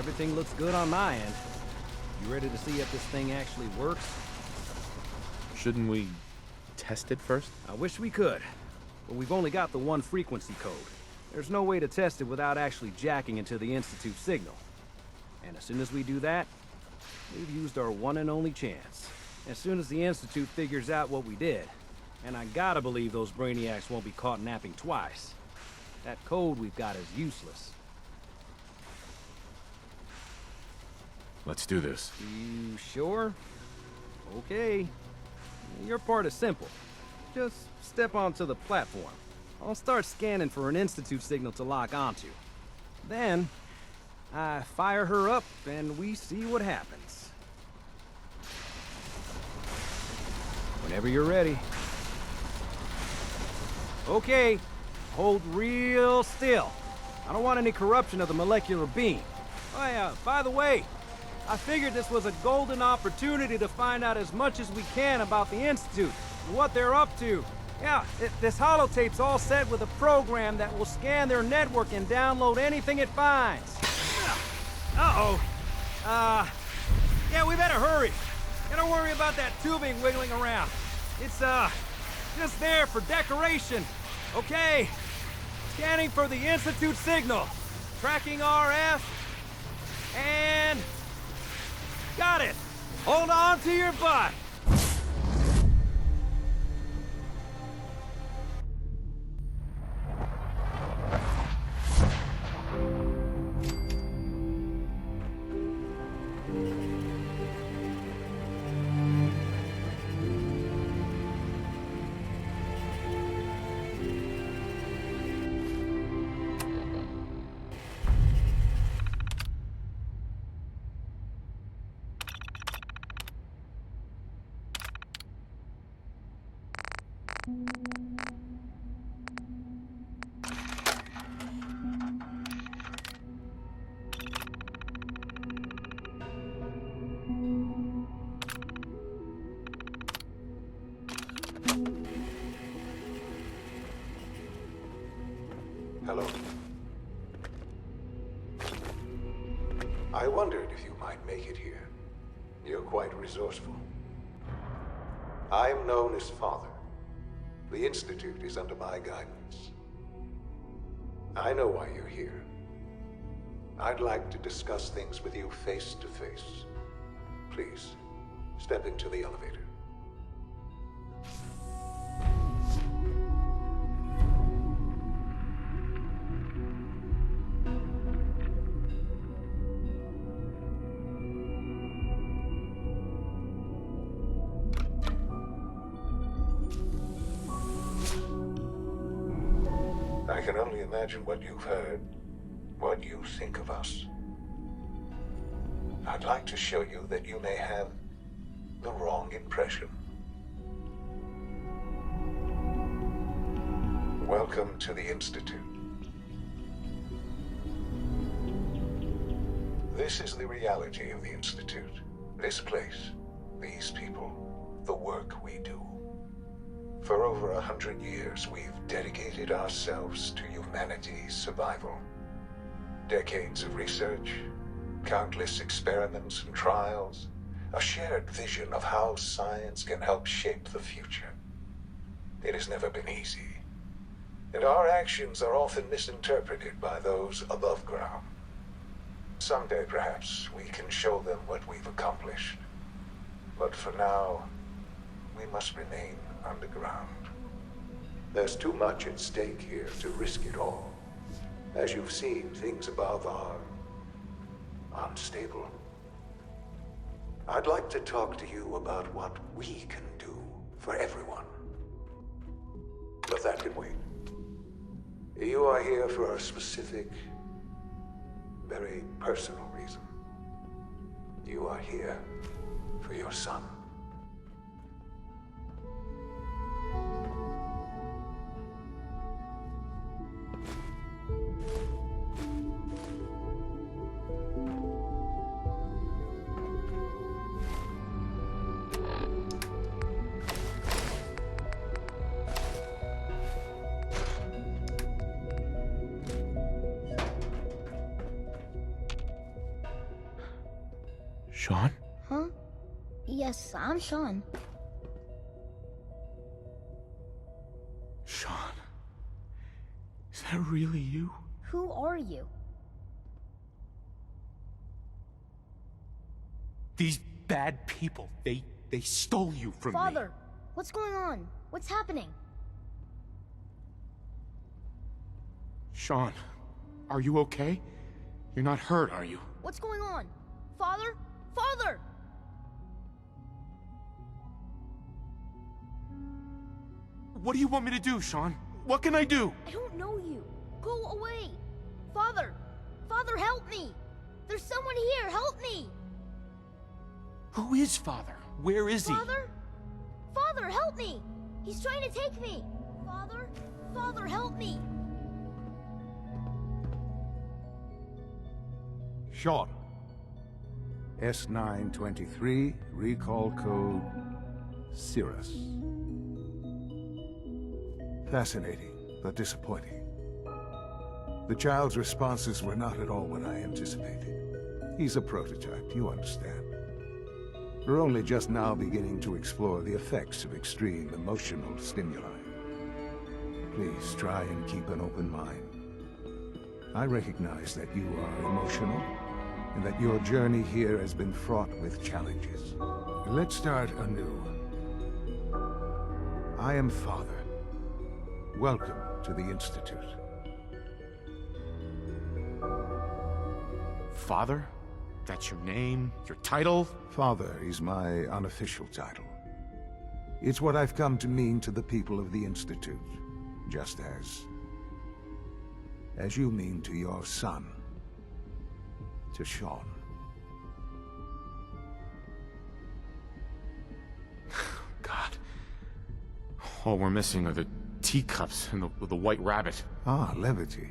Everything looks good on my end. You ready to see if this thing actually works? Shouldn't we test it first? I wish we could, but we've only got the one frequency code. There's no way to test it without actually jacking into the Institute signal. And as soon as we do that, we've used our one and only chance. As soon as the Institute figures out what we did, and I gotta believe those brainiacs won't be caught napping twice, that code we've got is useless. Let's do this. You sure? Okay. Your part is simple. Just step onto the platform. I'll start scanning for an Institute signal to lock onto. Then, I fire her up and we see what happens. Whenever you're ready. Okay, hold real still. I don't want any corruption of the molecular beam. Oh yeah, by the way, I figured this was a golden opportunity to find out as much as we can about the Institute and what they're up to. Yeah, this holotape's all set with a program that will scan their network and download anything it finds. Uh-oh. Yeah, we better hurry. And don't worry about that tubing wiggling around. It's, just there for decoration. Okay. Scanning for the Institute signal. Tracking RF. And... got it! Hold on to your butt! Hello. I wondered if you might make it here. You're quite resourceful. I'm known as Father. The Institute is under my guidance. I know why you're here. I'd like to discuss things with you face to face. Please, step into the elevator. I can only imagine what you've heard, what you think of us. I'd like to show you that you may have the wrong impression. Welcome to the Institute. This is the reality of the Institute. This place, these people, the work we do. For over 100 years, we've dedicated ourselves to humanity's survival. Decades of research, countless experiments and trials, a shared vision of how science can help shape the future. It has never been easy, and our actions are often misinterpreted by those above ground. Someday, perhaps, we can show them what we've accomplished. But for now, we must remain underground. There's too much at stake here to risk it all. As you've seen, things above are unstable. I'd like to talk to you about what we can do for everyone. But that can wait. You are here for a specific, very personal reason. You are here for your son. Sean? Huh? Yes, I'm Sean. Sean? Is that really you? Who are you? These bad people, they stole you from me. Father, what's going on? What's happening? Sean, are you okay? You're not hurt, are you? What's going on? Father? Father! What do you want me to do, Sean? What can I do? I don't know you. Go away. Father! Father, help me! There's someone here, help me! Who is Father? Where is he? Father? Father, help me! He's trying to take me! Father? Father, help me! Sean. S923, recall code Cirrus. Fascinating, but disappointing. The child's responses were not at all what I anticipated. He's a prototype, you understand. We're only just now beginning to explore the effects of extreme emotional stimuli. Please try and keep an open mind. I recognize that you are emotional, and that your journey here has been fraught with challenges. Let's start anew. I am Father. Welcome to the Institute. Father? That's your name? Your title? Father is my unofficial title. It's what I've come to mean to the people of the Institute, just as you mean to your son, to Sean. God. All we're missing are the teacups and the white rabbit. Ah, levity.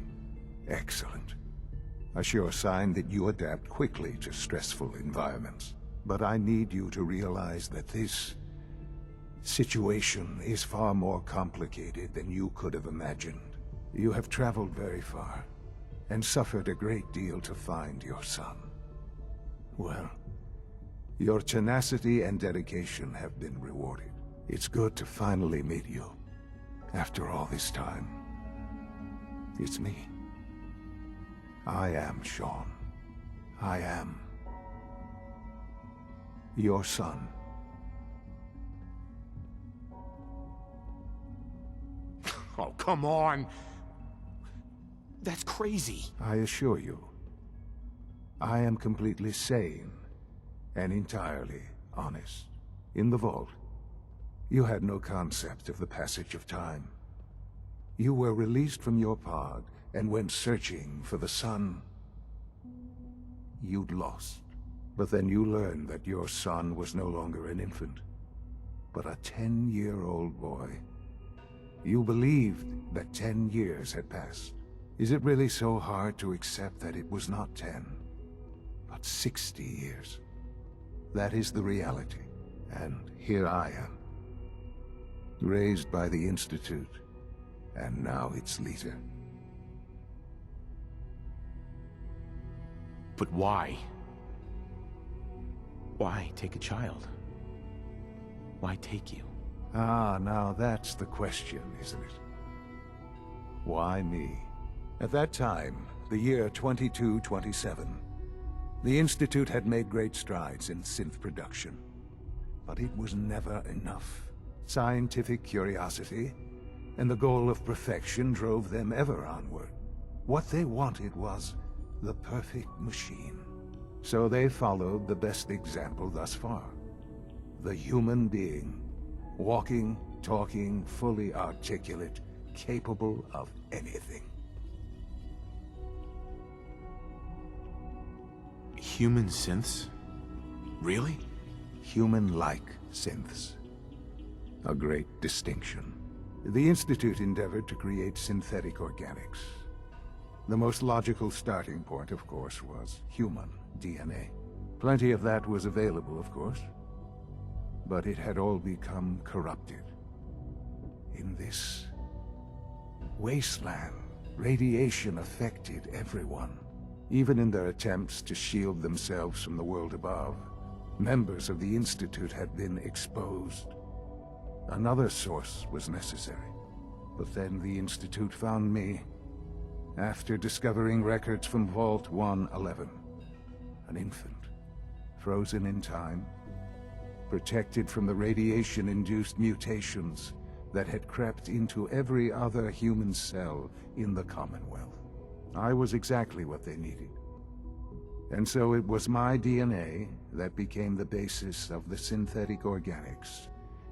Excellent. A sure sign that you adapt quickly to stressful environments. But I need you to realize that this situation is far more complicated than you could have imagined. You have traveled very far, and suffered a great deal to find your son. Well, your tenacity and dedication have been rewarded. It's good to finally meet you. After all this time, it's me. I am Sean. I am your son. Oh, come on! That's crazy. I assure you, I am completely sane and entirely honest. In the vault, you had no concept of the passage of time. You were released from your pod and went searching for the son you'd lost. But then you learned that your son was no longer an infant, but a 10-year-old boy. You believed that 10 years had passed. Is it really so hard to accept that it was not 10, but 60 years? That is the reality, and here I am, raised by the Institute, and now its leader. But why? Why take a child? Why take you? Ah, now that's the question, isn't it? Why me? At that time, the year 2227, the Institute had made great strides in synth production. But it was never enough. Scientific curiosity and the goal of perfection drove them ever onward. What they wanted was the perfect machine. So they followed the best example thus far. The human being. Walking, talking, fully articulate, capable of anything. Human synths? Really? Human-like synths. A great distinction. The Institute endeavored to create synthetic organics. The most logical starting point, of course, was human DNA. Plenty of that was available, of course. But it had all become corrupted. In this wasteland, radiation affected everyone. Even in their attempts to shield themselves from the world above, Members of the Institute had been exposed. Another source was necessary. But then the Institute found me, after discovering records from Vault 111. An infant, frozen in time, protected from the radiation-induced mutations that had crept into every other human cell in the Commonwealth. I was exactly what they needed. And so it was my DNA that became the basis of the synthetic organics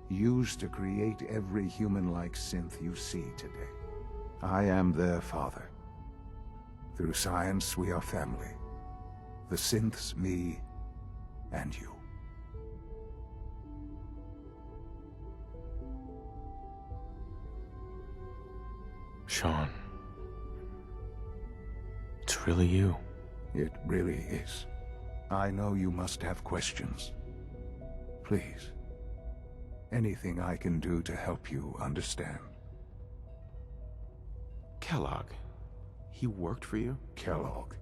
used to create every human-like synth you see today. I am their father. Through science, we are family. The synths, me, and you. Sean. It's really you. It really is. I know you must have questions. Please. Anything I can do to help you understand. Kellogg. He worked for you? Kellogg.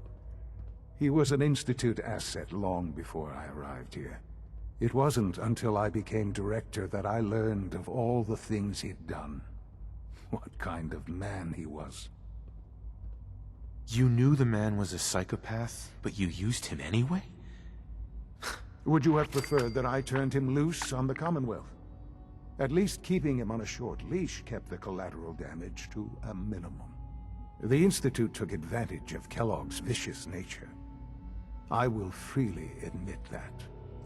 He was an Institute asset long before I arrived here. It wasn't until I became director that I learned of all the things he'd done. What kind of man he was. You knew the man was a psychopath, but you used him anyway? Would you have preferred that I turned him loose on the Commonwealth? At least keeping him on a short leash kept the collateral damage to a minimum. The Institute took advantage of Kellogg's vicious nature. I will freely admit that.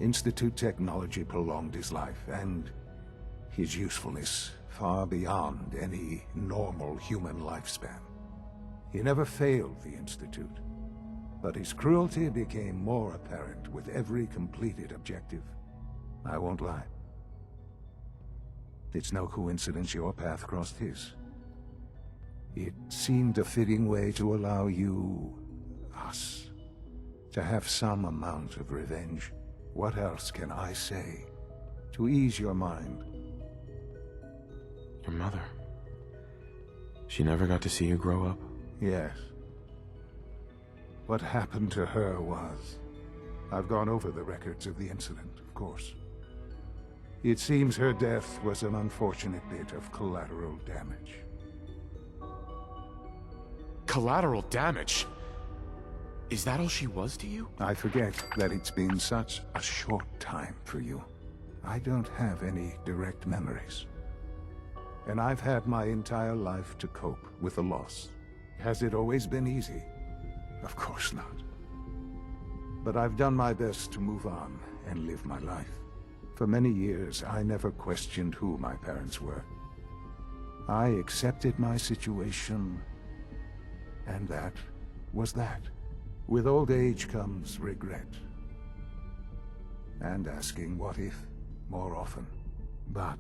Institute technology prolonged his life, and his usefulness far beyond any normal human lifespan. He never failed the Institute, but his cruelty became more apparent with every completed objective. I won't lie. It's no coincidence your path crossed his. It seemed a fitting way to allow you, us, to have some amount of revenge. What else can I say to ease your mind? Your mother. She never got to see you grow up? Yes. What happened to her was... I've gone over the records of the incident, of course. It seems her death was an unfortunate bit of collateral damage. Collateral damage? Is that all she was to you? I forget that it's been such a short time for you. I don't have any direct memories. And I've had my entire life to cope with the loss. Has it always been easy? Of course not. But I've done my best to move on and live my life. For many years, I never questioned who my parents were. I accepted my situation, and that was that. With old age comes regret. And asking what if more often. But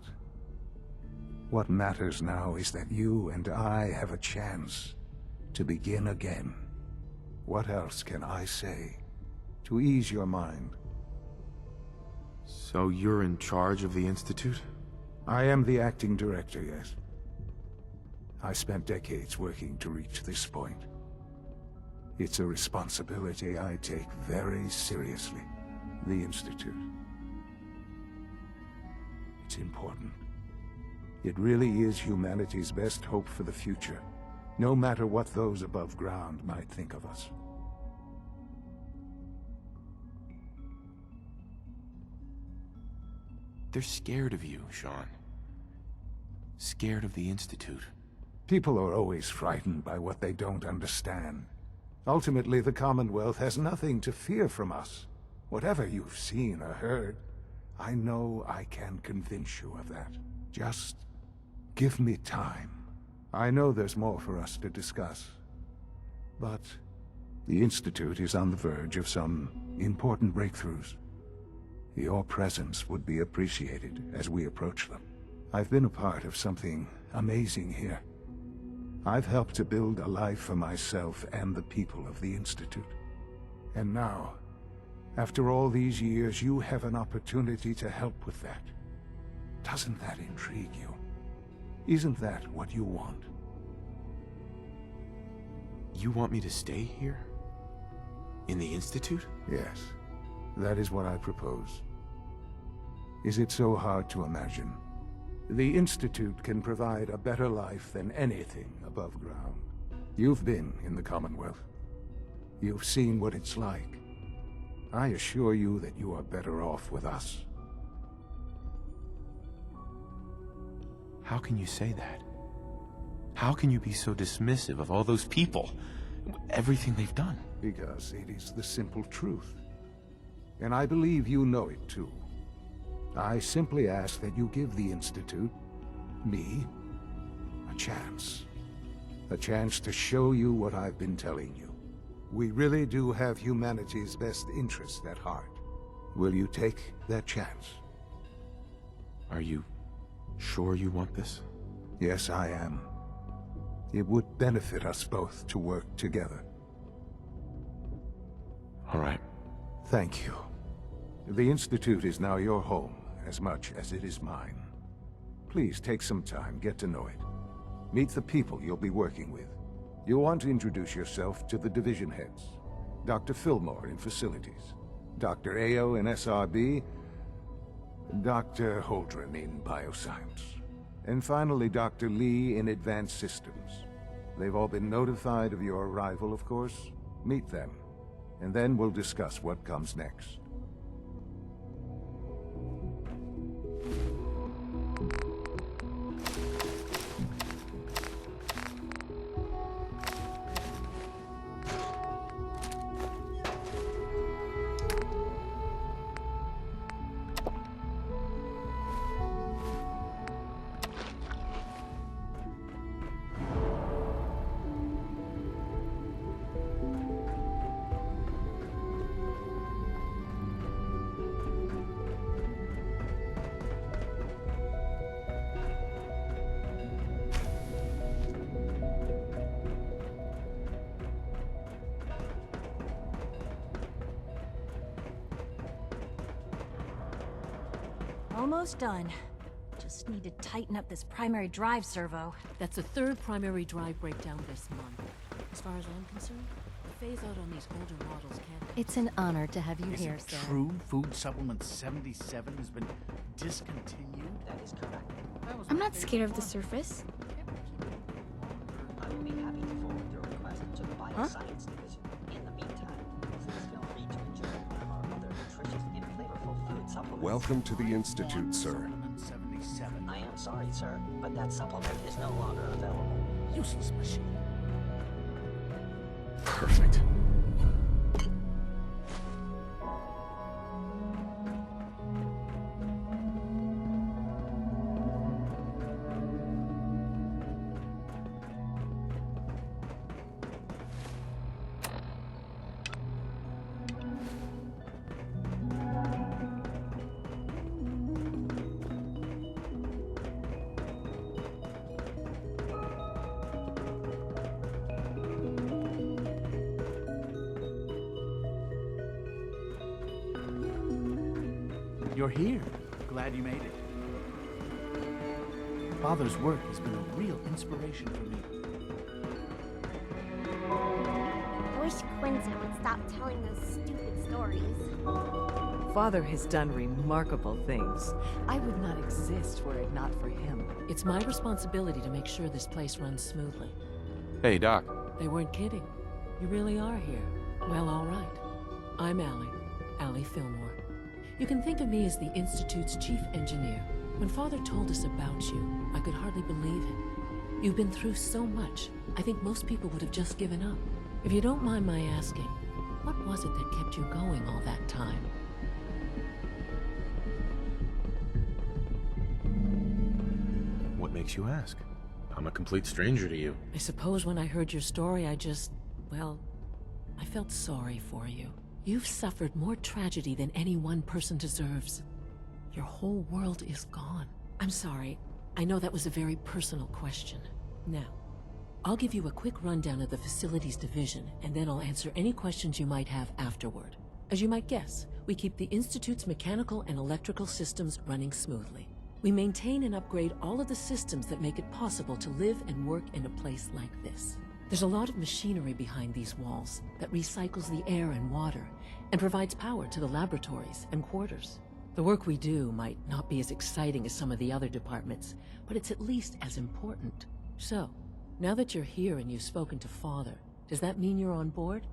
what matters now is that you and I have a chance to begin again. What else can I say to ease your mind? So you're in charge of the Institute? I am the acting director, yes. I spent decades working to reach this point. It's a responsibility I take very seriously. The Institute. It's important. It really is humanity's best hope for the future, no matter what those above ground might think of us. They're scared of you, Sean. Scared of the Institute. People are always frightened by what they don't understand. Ultimately, the Commonwealth has nothing to fear from us. Whatever you've seen or heard, I know I can convince you of that. Just give me time. I know there's more for us to discuss. But the Institute is on the verge of some important breakthroughs. Your presence would be appreciated as we approach them. I've been a part of something amazing here. I've helped to build a life for myself and the people of the Institute. And now, after all these years, you have an opportunity to help with that. Doesn't that intrigue you? Isn't that what you want? You want me to stay here? In the Institute? Yes. That is what I propose. Is it so hard to imagine? The Institute can provide a better life than anything above ground. You've been in the Commonwealth. You've seen what it's like. I assure you that you are better off with us. How can you say that? How can you be so dismissive of all those people? Everything they've done? Because it is the simple truth. And I believe you know it too. I simply ask that you give the Institute, me, a chance. A chance to show you what I've been telling you. We really do have humanity's best interest at heart. Will you take that chance? Are you sure you want this? Yes, I am. It would benefit us both to work together. All right. Thank you. The Institute is now your home, as much as it is mine. Please take some time, get to know it. Meet the people you'll be working with. You'll want to introduce yourself to the division heads. Dr. Fillmore in Facilities, Dr. Ayo in SRB, Dr. Holdren in Bioscience, and finally Dr. Lee in Advanced Systems. They've all been notified of your arrival, of course. Meet them, and then we'll discuss what comes next. Almost done. Just need to tighten up this primary drive servo. That's the third primary drive breakdown this month. As far as I'm concerned, the phase out on these older models can't... It's an honor to have you Is here, it sir. true Food Supplement 77 has been discontinued? That is correct. I'm not scared of the surface. I will be happy to forward your request to the Bioscience Division. In the meantime, please feel free to enjoy one of our other nutritious and flavorful food supplements. Welcome to the Institute, sir. Supplement 77. I am sorry, sir, but that supplement is no longer available. Useless machine. Perfect. You're here. Glad you made it. Father's work has been a real inspiration for me. I wish Quincy would stop telling those stupid stories. Father has done remarkable things. I would not exist were it not for him. It's my responsibility to make sure this place runs smoothly. Hey, Doc. They weren't kidding. You really are here. Well, all right. I'm Allie Fillmore. You can think of me as the Institute's chief engineer. When Father told us about you, I could hardly believe it. You've been through so much, I think most people would have just given up. If you don't mind my asking, what was it that kept you going all that time? What makes you ask? I'm a complete stranger to you. I suppose when I heard your story, well, I felt sorry for you. You've suffered more tragedy than any one person deserves. Your whole world is gone. I'm sorry. I know that was a very personal question. Now, I'll give you a quick rundown of the Facilities Division, and then I'll answer any questions you might have afterward. As you might guess, we keep the Institute's mechanical and electrical systems running smoothly. We maintain and upgrade all of the systems that make it possible to live and work in a place like this. There's a lot of machinery behind these walls that recycles the air and water and provides power to the laboratories and quarters. The work we do might not be as exciting as some of the other departments, but it's at least as important. So, now that you're here and you've spoken to Father, does that mean you're on board?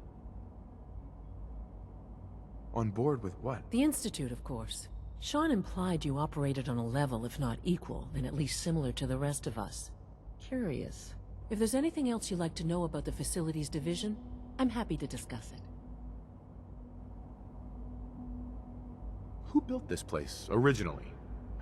On board with what? The Institute, of course. Sean implied you operated on a level, if not equal, then at least similar to the rest of us. Curious. If there's anything else you'd like to know about the Facilities Division, I'm happy to discuss it. Who built this place, originally?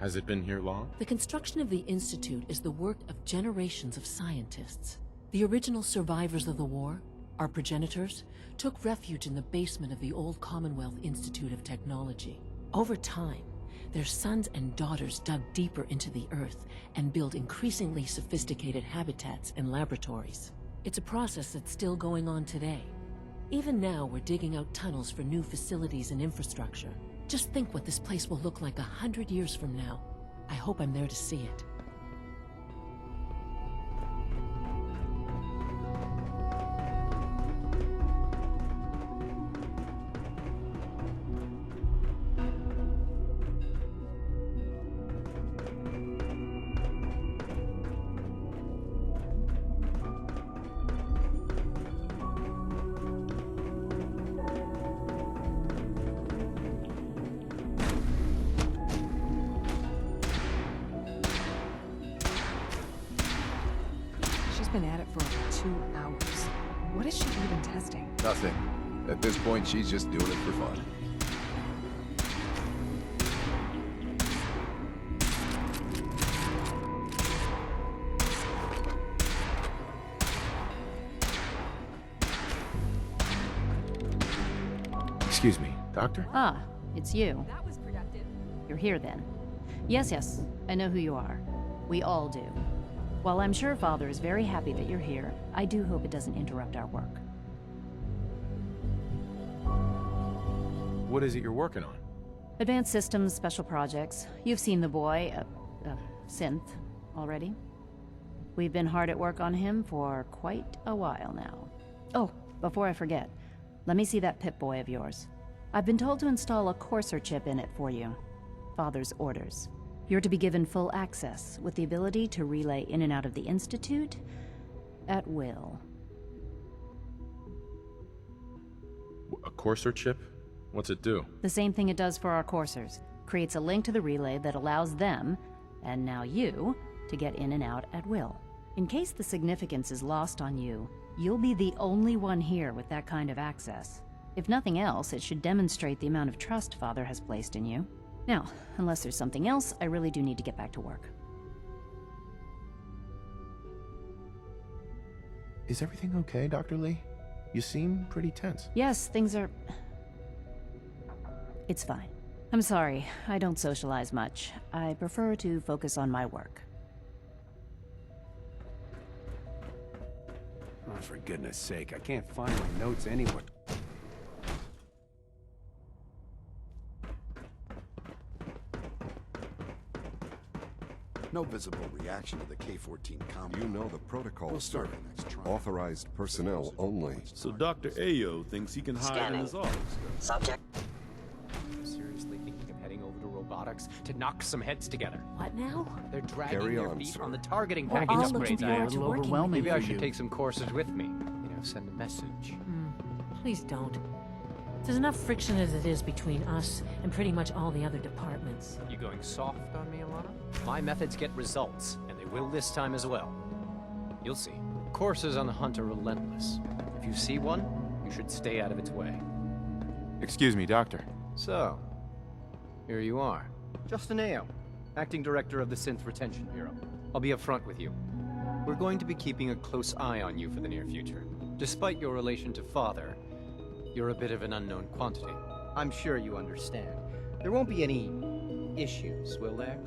Has it been here long? The construction of the Institute is the work of generations of scientists. The original survivors of the war, our progenitors, took refuge in the basement of the old Commonwealth Institute of Technology. Over time, their sons and daughters dug deeper into the earth and built increasingly sophisticated habitats and laboratories. It's a process that's still going on today. Even now, we're digging out tunnels for new facilities and infrastructure. Just think what this place will look like 100 years from now. I hope I'm there to see it. She's been at it for over 2 hours. What is she even testing? Nothing. At this point, she's just doing it for fun. Excuse me, Doctor? Ah, it's you. That was productive. You're here then. Yes, I know who you are. We all do. While I'm sure Father is very happy that you're here, I do hope it doesn't interrupt our work. What is it you're working on? Advanced Systems Special Projects. You've seen the boy, Synth, already. We've been hard at work on him for quite a while now. Oh, before I forget, let me see that Pip-Boy of yours. I've been told to install a courser chip in it for you. Father's orders. You're to be given full access, with the ability to relay in and out of the Institute at will. A courser chip? What's it do? The same thing it does for our coursers. Creates a link to the relay that allows them, and now you, to get in and out at will. In case the significance is lost on you, you'll be the only one here with that kind of access. If nothing else, it should demonstrate the amount of trust Father has placed in you. Now, unless there's something else, I really do need to get back to work. Is everything okay, Dr. Lee? You seem pretty tense. Yes, things are... It's fine. I'm sorry, I don't socialize much. I prefer to focus on my work. Oh, for goodness sake, I can't find my notes anywhere. No visible reaction to the K-14 combo. You know the protocol, sir. Authorized personnel only. So Dr. Ayo thinks he can hide in his office. Subject. I'm seriously thinking of heading over to robotics to knock some heads together. What now? They're dragging Carry their on, feet sir. on the targeting We're package all looking upgrades. forward to working with Maybe I you. should take some courses with me. You know, send a message. Please don't. There's enough friction as it is between us and pretty much all the other departments. You going soft on me, Alana? My methods get results, and they will this time as well. You'll see. Courses on the hunt are relentless. If you see one, you should stay out of its way. Excuse me, Doctor. So, here you are. Justin Ayo, Acting Director of the Synth Retention Bureau. I'll be upfront with you. We're going to be keeping a close eye on you for the near future. Despite your relation to Father, you're a bit of an unknown quantity. I'm sure you understand. There won't be any issues, will there?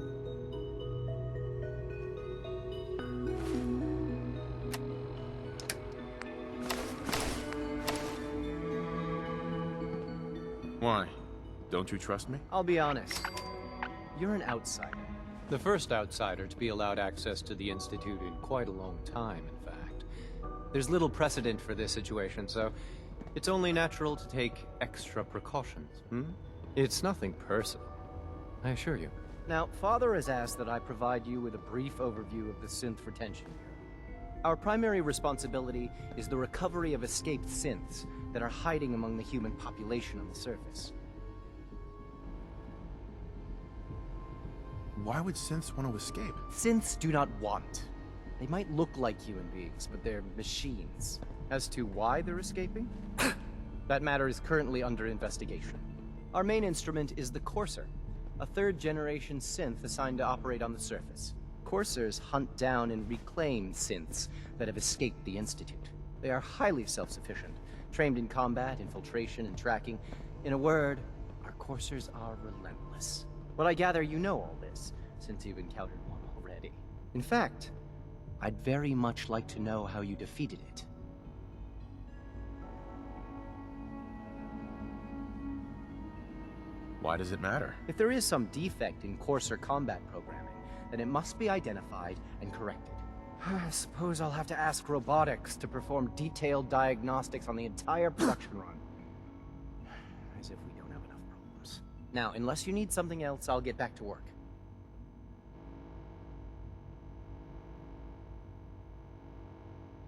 Why? Don't you trust me? I'll be honest. You're an outsider. The first outsider to be allowed access to the Institute in quite a long time, in fact. There's little precedent for this situation, so it's only natural to take extra precautions, It's nothing personal, I assure you. Now, Father has asked that I provide you with a brief overview of the Synth Retention Bureau. Our primary responsibility is the recovery of escaped synths that are hiding among the human population on the surface. Why would synths want to escape? Synths do not want. They might look like human beings, but they're machines. As to why they're escaping? That matter is currently under investigation. Our main instrument is the Courser, a third-generation synth assigned to operate on the surface. Coursers hunt down and reclaim synths that have escaped the Institute. They are highly self-sufficient, trained in combat, infiltration, and tracking. In a word, our Coursers are relentless. But I gather you know all this, since you've encountered one already. In fact, I'd very much like to know how you defeated it. Why does it matter? If there is some defect in Courser combat programming, then it must be identified and corrected. I suppose I'll have to ask robotics to perform detailed diagnostics on the entire production run. As if we don't have enough problems. Now, unless you need something else, I'll get back to work.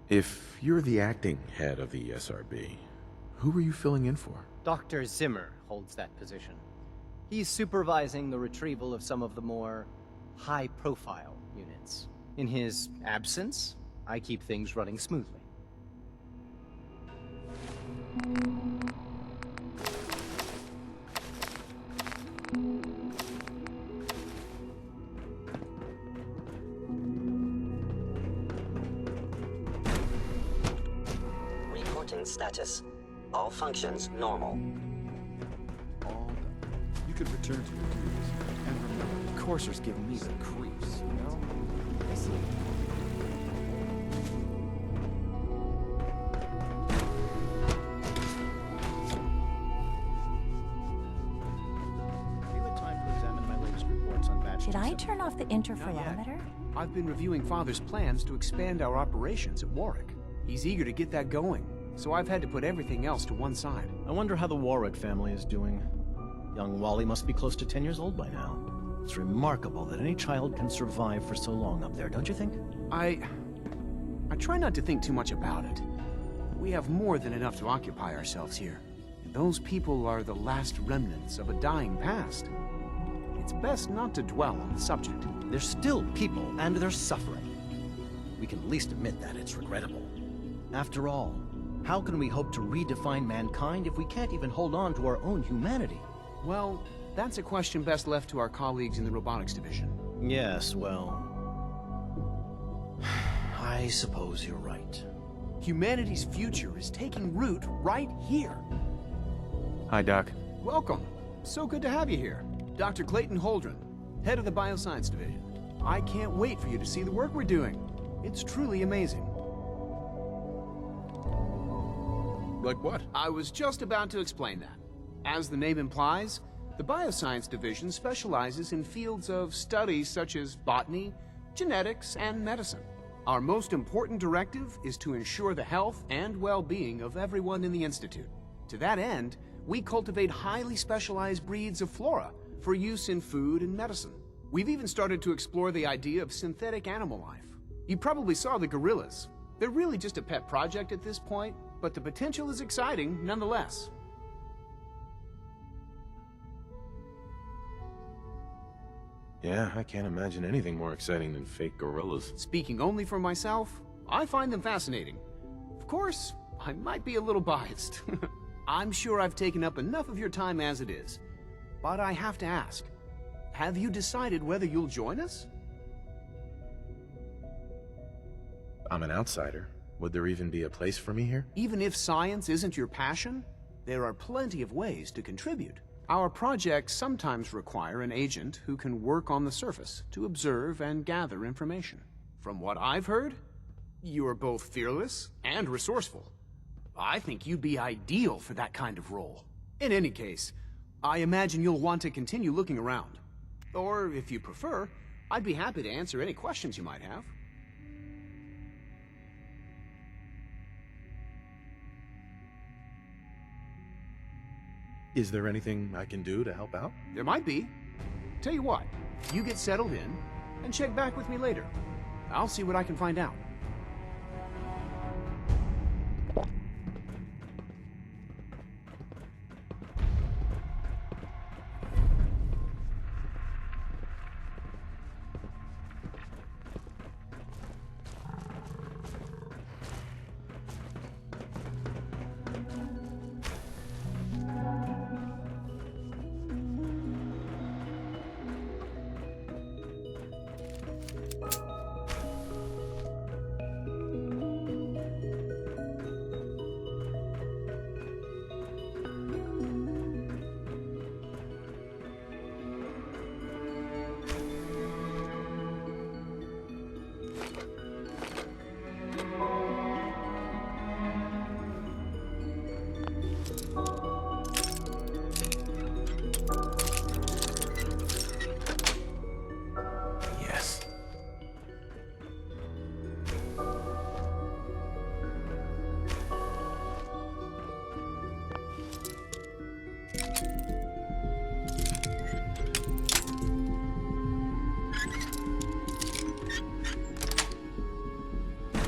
If you're the acting head of the SRB, who are you filling in for? Dr. Zimmer holds that position. He's supervising the retrieval of some of the more high-profile units. In his absence, I keep things running smoothly. Reporting status. All functions normal. All done. You can return to your duties. And remember, Courser's giving me the creeps, you know? I see. Have you had time to examine my latest reports on batch Did I 270? turn off the interferometer? I've been reviewing Father's plans to expand our operations at Warwick. He's eager to get that going, so I've had to put everything else to one side. I wonder how the Warwick family is doing. Young Wally must be close to 10 years old by now. It's remarkable that any child can survive for so long up there, don't you think? I try not to think too much about it. We have more than enough to occupy ourselves here. And those people are the last remnants of a dying past. It's best not to dwell on the subject. They're still people, and they're suffering. We can at least admit that it's regrettable. After all, how can we hope to redefine mankind if we can't even hold on to our own humanity? Well, that's a question best left to our colleagues in the robotics division. Yes, well... I suppose you're right. Humanity's future is taking root right here. Hi, Doc. Welcome. So good to have you here. Dr. Clayton Holdren, head of the Bioscience Division. I can't wait for you to see the work we're doing. It's truly amazing. Like what? I was just about to explain that. As the name implies, the Bioscience Division specializes in fields of studies such as botany, genetics, and medicine. Our most important directive is to ensure the health and well-being of everyone in the Institute. To that end, we cultivate highly specialized breeds of flora for use in food and medicine. We've even started to explore the idea of synthetic animal life. You probably saw the gorillas. They're really just a pet project at this point, but the potential is exciting nonetheless. Yeah, I can't imagine anything more exciting than fake gorillas. Speaking only for myself, I find them fascinating. Of course, I might be a little biased. I'm sure I've taken up enough of your time as it is. But I have to ask, have you decided whether you'll join us? I'm an outsider. Would there even be a place for me here? Even if science isn't your passion, there are plenty of ways to contribute. Our projects sometimes require an agent who can work on the surface to observe and gather information. From what I've heard, you are both fearless and resourceful. I think you'd be ideal for that kind of role. In any case, I imagine you'll want to continue looking around. Or, if you prefer, I'd be happy to answer any questions you might have. Is there anything I can do to help out? There might be. Tell you what, you get settled in, and check back with me later. I'll see what I can find out.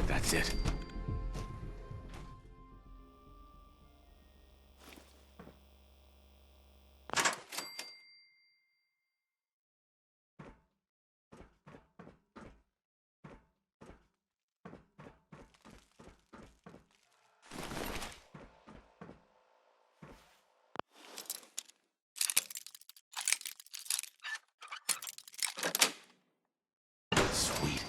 That's it. Sweet.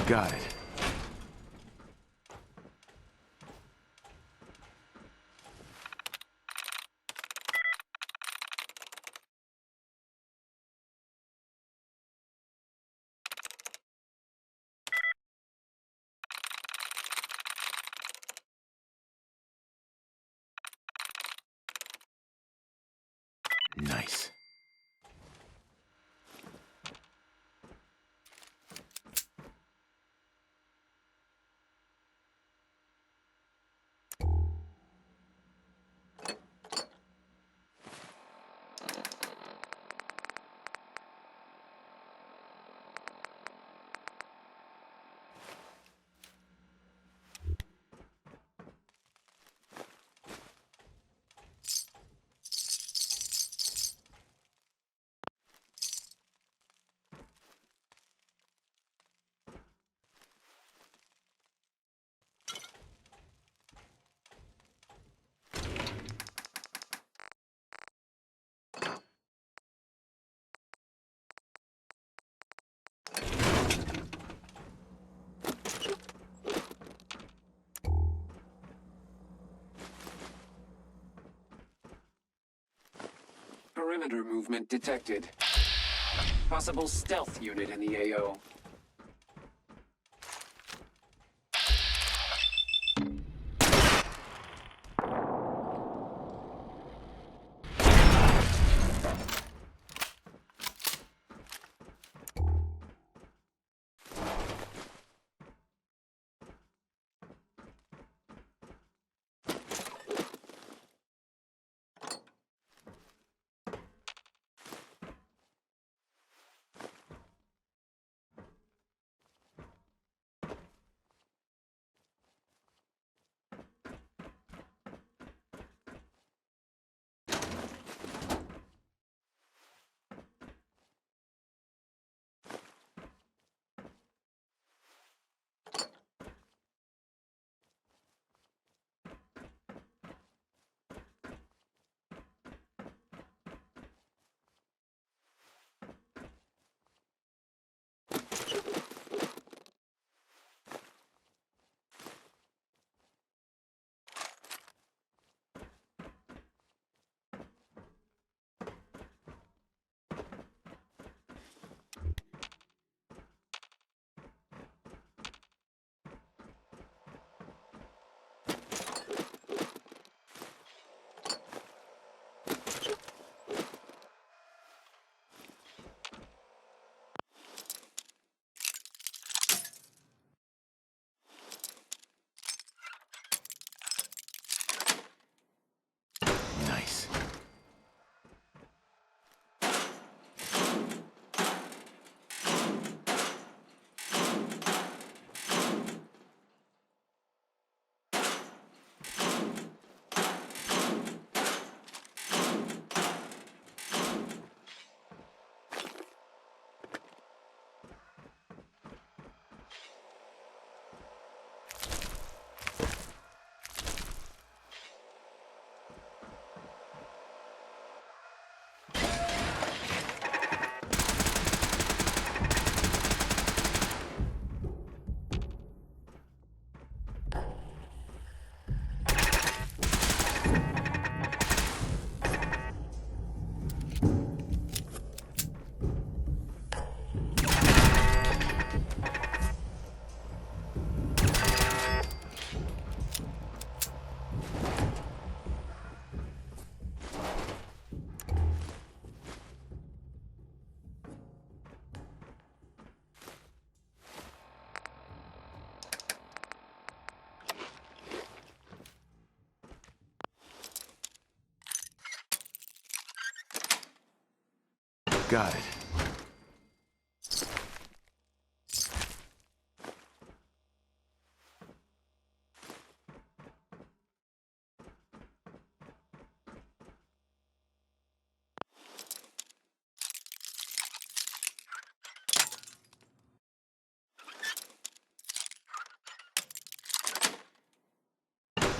Got it. Nice. Perimeter movement detected. Possible stealth unit in the AO. Nice. Got it.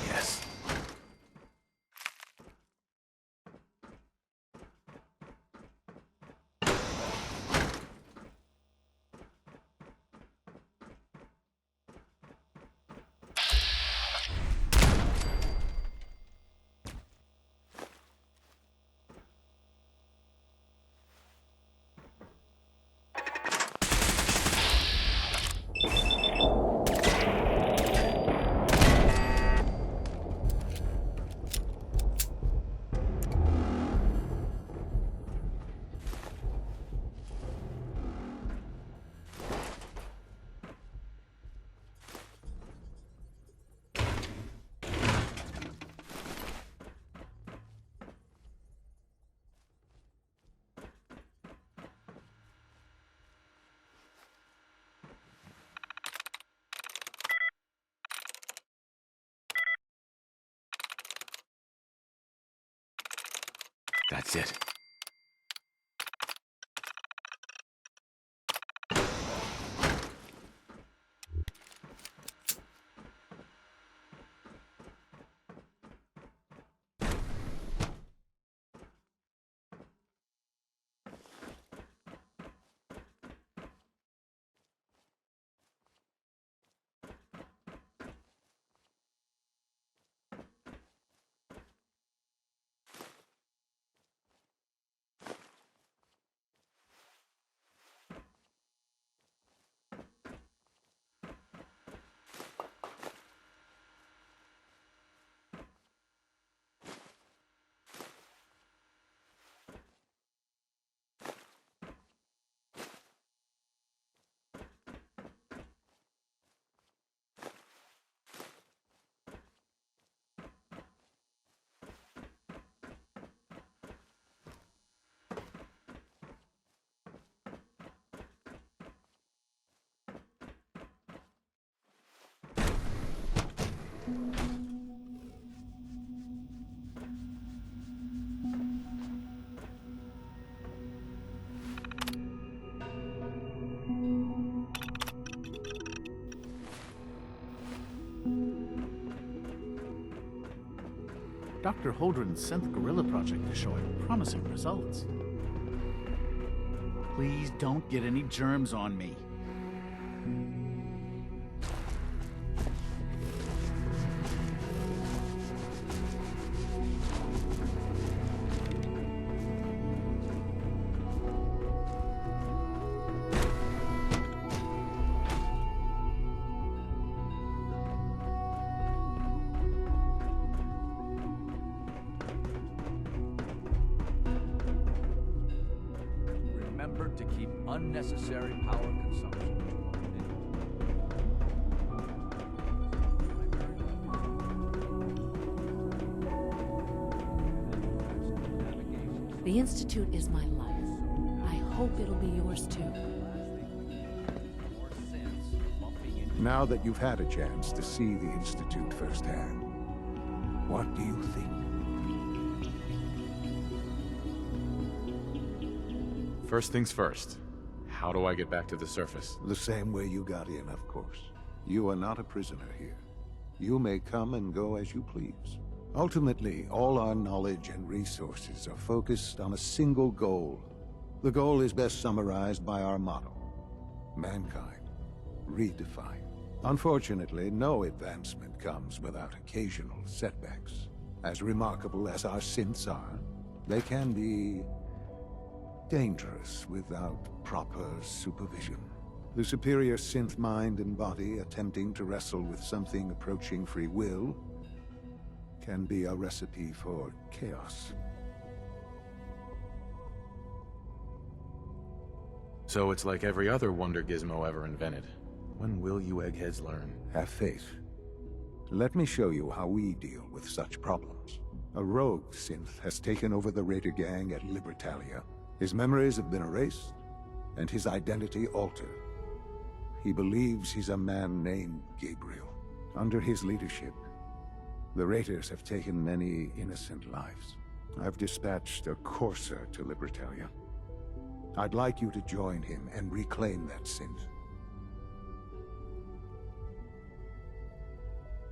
Yes. That's it. Dr. Holdren's Synth Gorilla project is showing promising results. Please don't get any germs on me. Remember to keep unnecessary power consumption. The Institute is my life. I hope it'll be yours too. Now that you've had a chance to see the Institute firsthand, what do you think? First things first. How do I get back to the surface? The same way you got in, of course. You are not a prisoner here. You may come and go as you please. Ultimately, all our knowledge and resources are focused on a single goal. The goal is best summarized by our motto: mankind, redefined. Unfortunately, no advancement comes without occasional setbacks. As remarkable as our synths are, they can be dangerous without proper supervision. The superior synth mind and body attempting to wrestle with something approaching free will can be a recipe for chaos. So it's like every other wonder gizmo ever invented. When will you eggheads learn? Have faith. Let me show you how we deal with such problems. A rogue synth has taken over the Raider gang at Libertalia. His memories have been erased, and his identity altered. He believes he's a man named Gabriel. Under his leadership, the Raiders have taken many innocent lives. I've dispatched a courser to Libertalia. I'd like you to join him and reclaim that synth.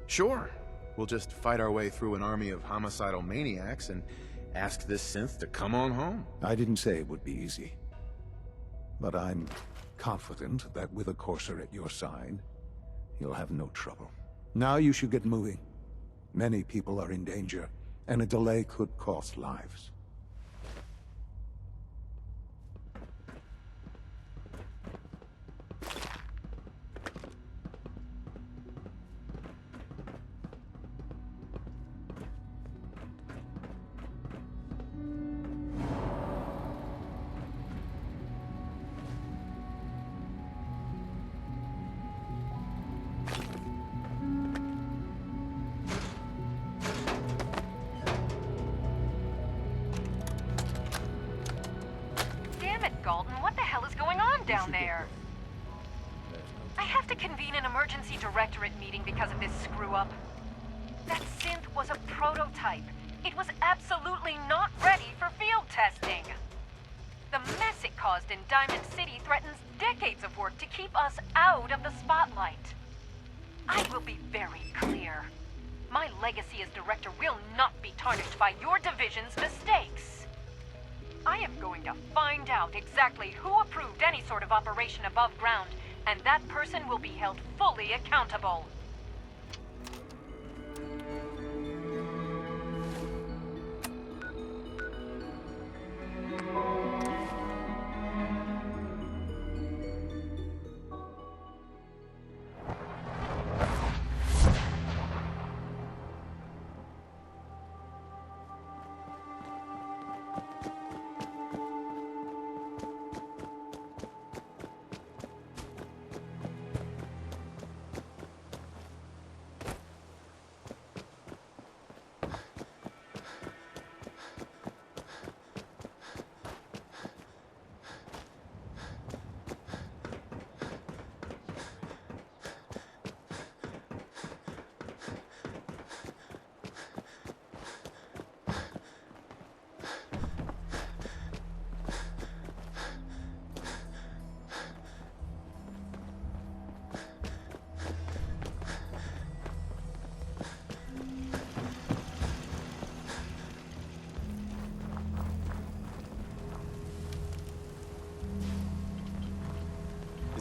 Sure. We'll just fight our way through an army of homicidal maniacs and ask this synth to come on home. I didn't say it would be easy. But I'm confident that with a courser at your side, you'll have no trouble. Now you should get moving. Many people are in danger, and a delay could cost lives. Down there. I have to convene an emergency directorate meeting because of this screw-up. That synth was a prototype. It was absolutely not ready for field testing. The mess it caused in Diamond City threatens decades of work to keep us out of the spotlight. I will be very clear. My legacy as director will not be tarnished by your division's mistakes. I am going to find out exactly who approved any sort of operation above ground, and that person will be held fully accountable.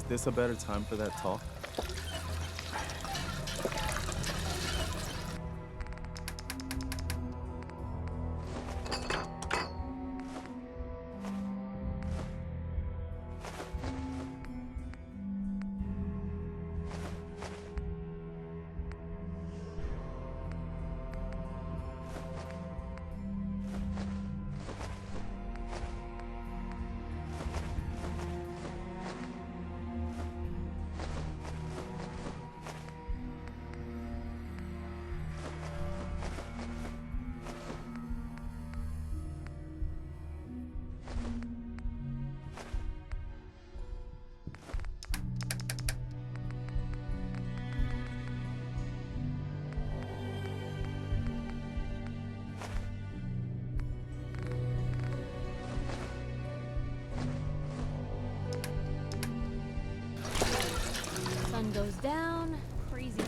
this a better time for that talk? Sun goes down. Crazy.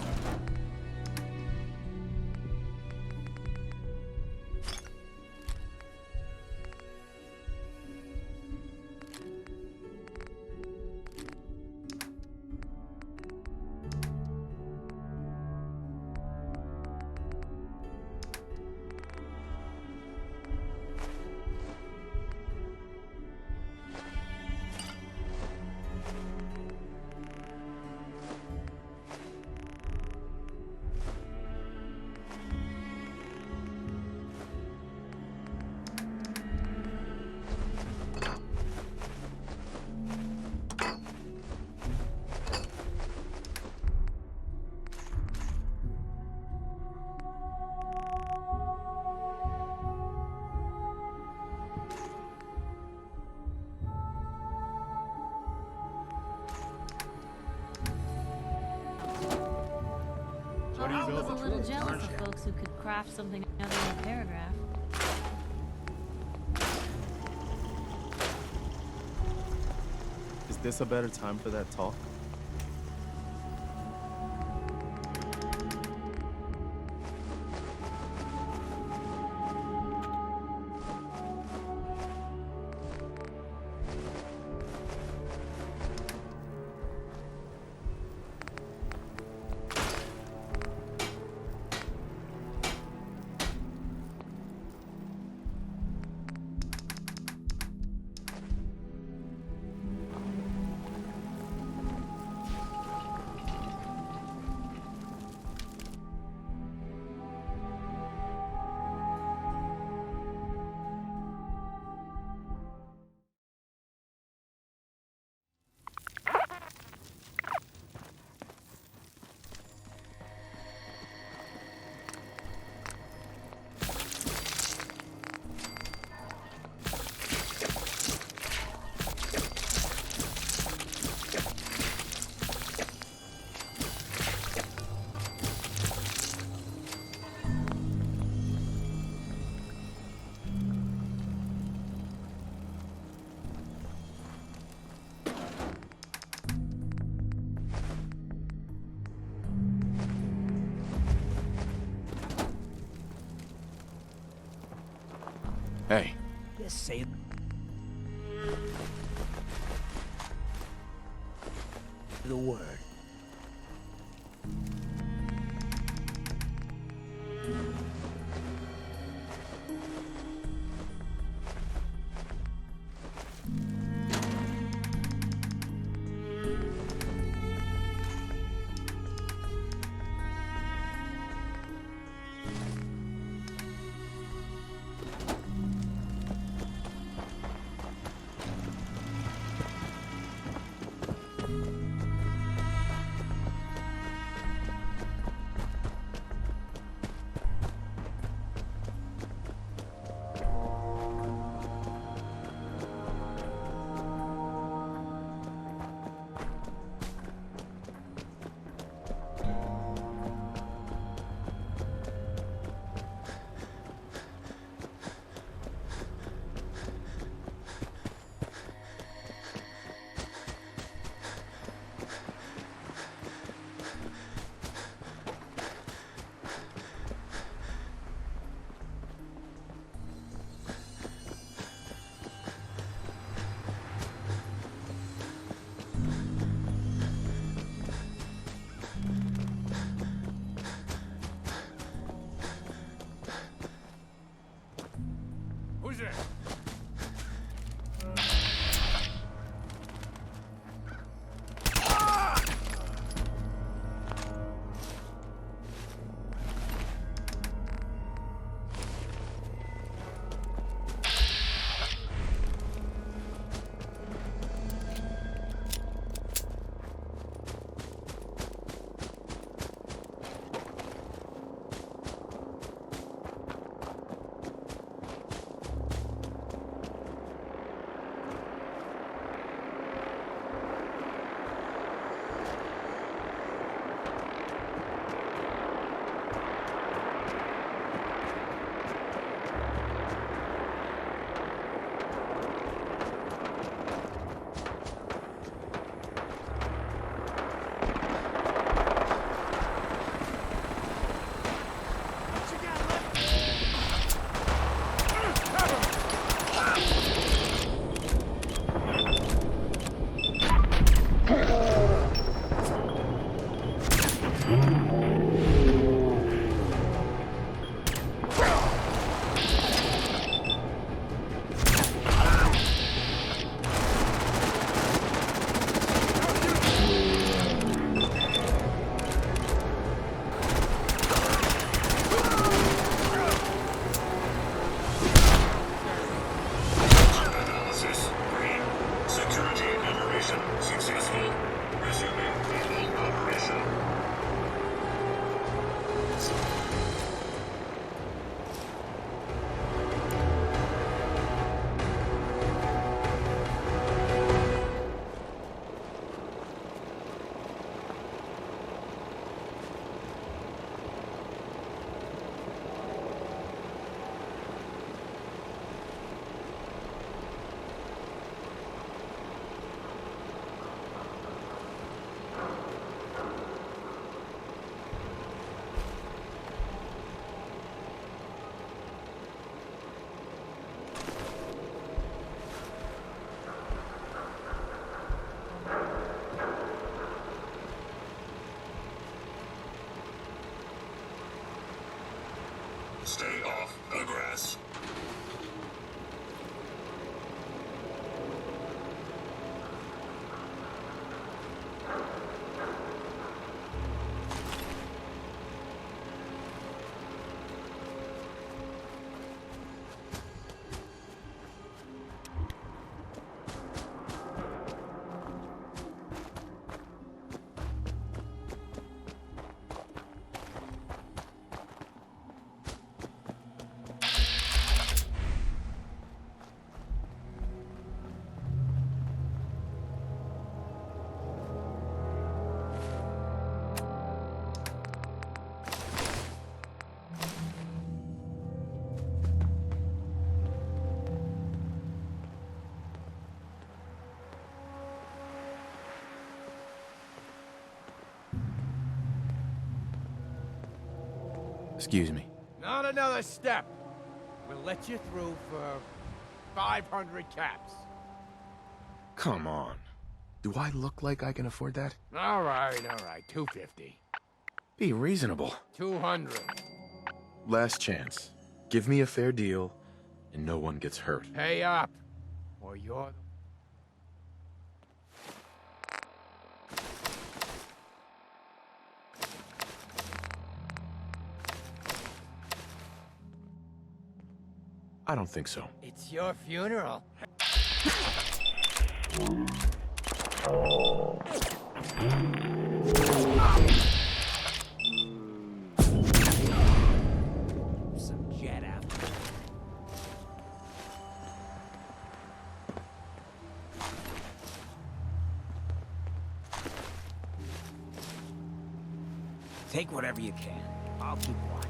I was a little jealous of folks who could craft something out of a paragraph. Is this a better time for that talk? Hey. Just say the word. Who's there? Stay off the grass. Excuse me. Not another step. We'll let you through for 500 caps. Come on. Do I look like I can afford that? All right, 250. Be reasonable. 200. Last chance. Give me a fair deal, and no one gets hurt. Pay up, or you're... I don't think so. It's your funeral. Some jet after. Take whatever you can. I'll keep watch.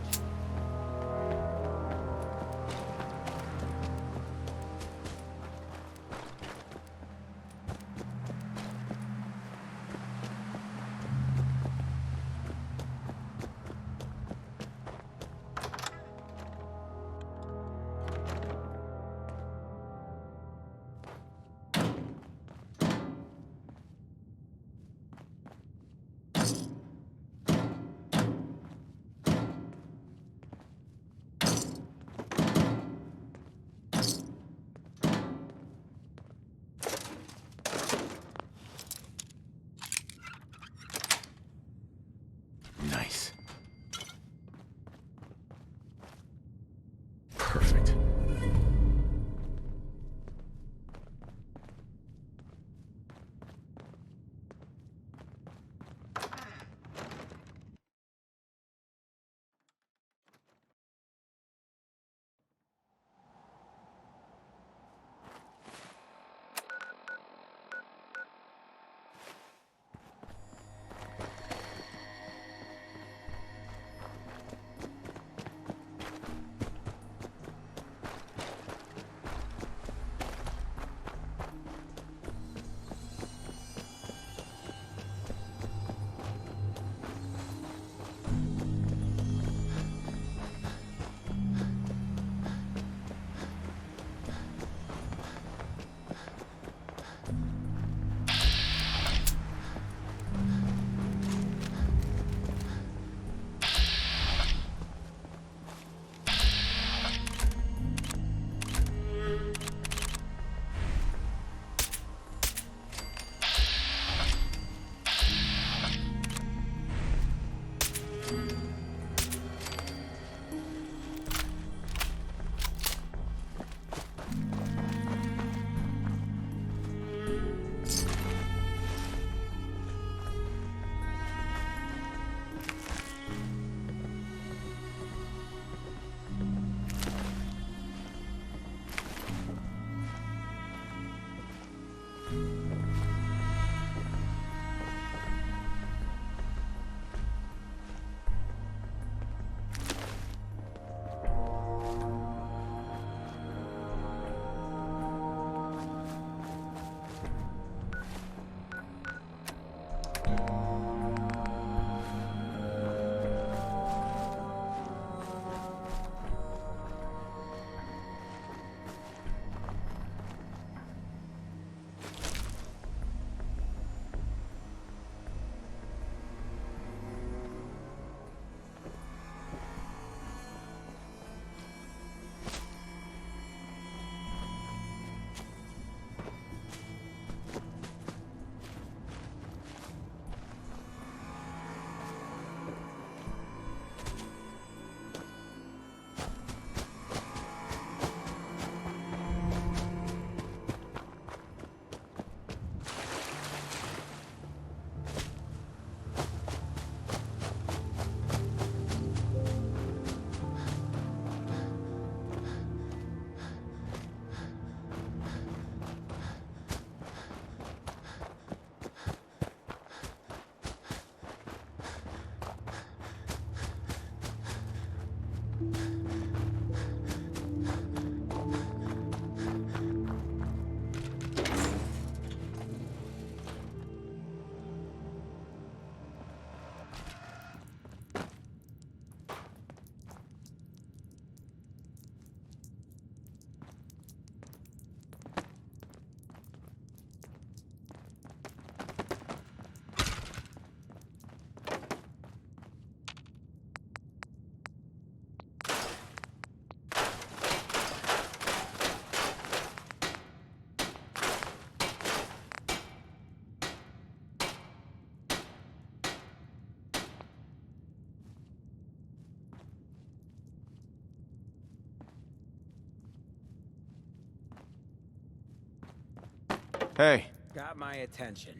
Hey. Got my attention.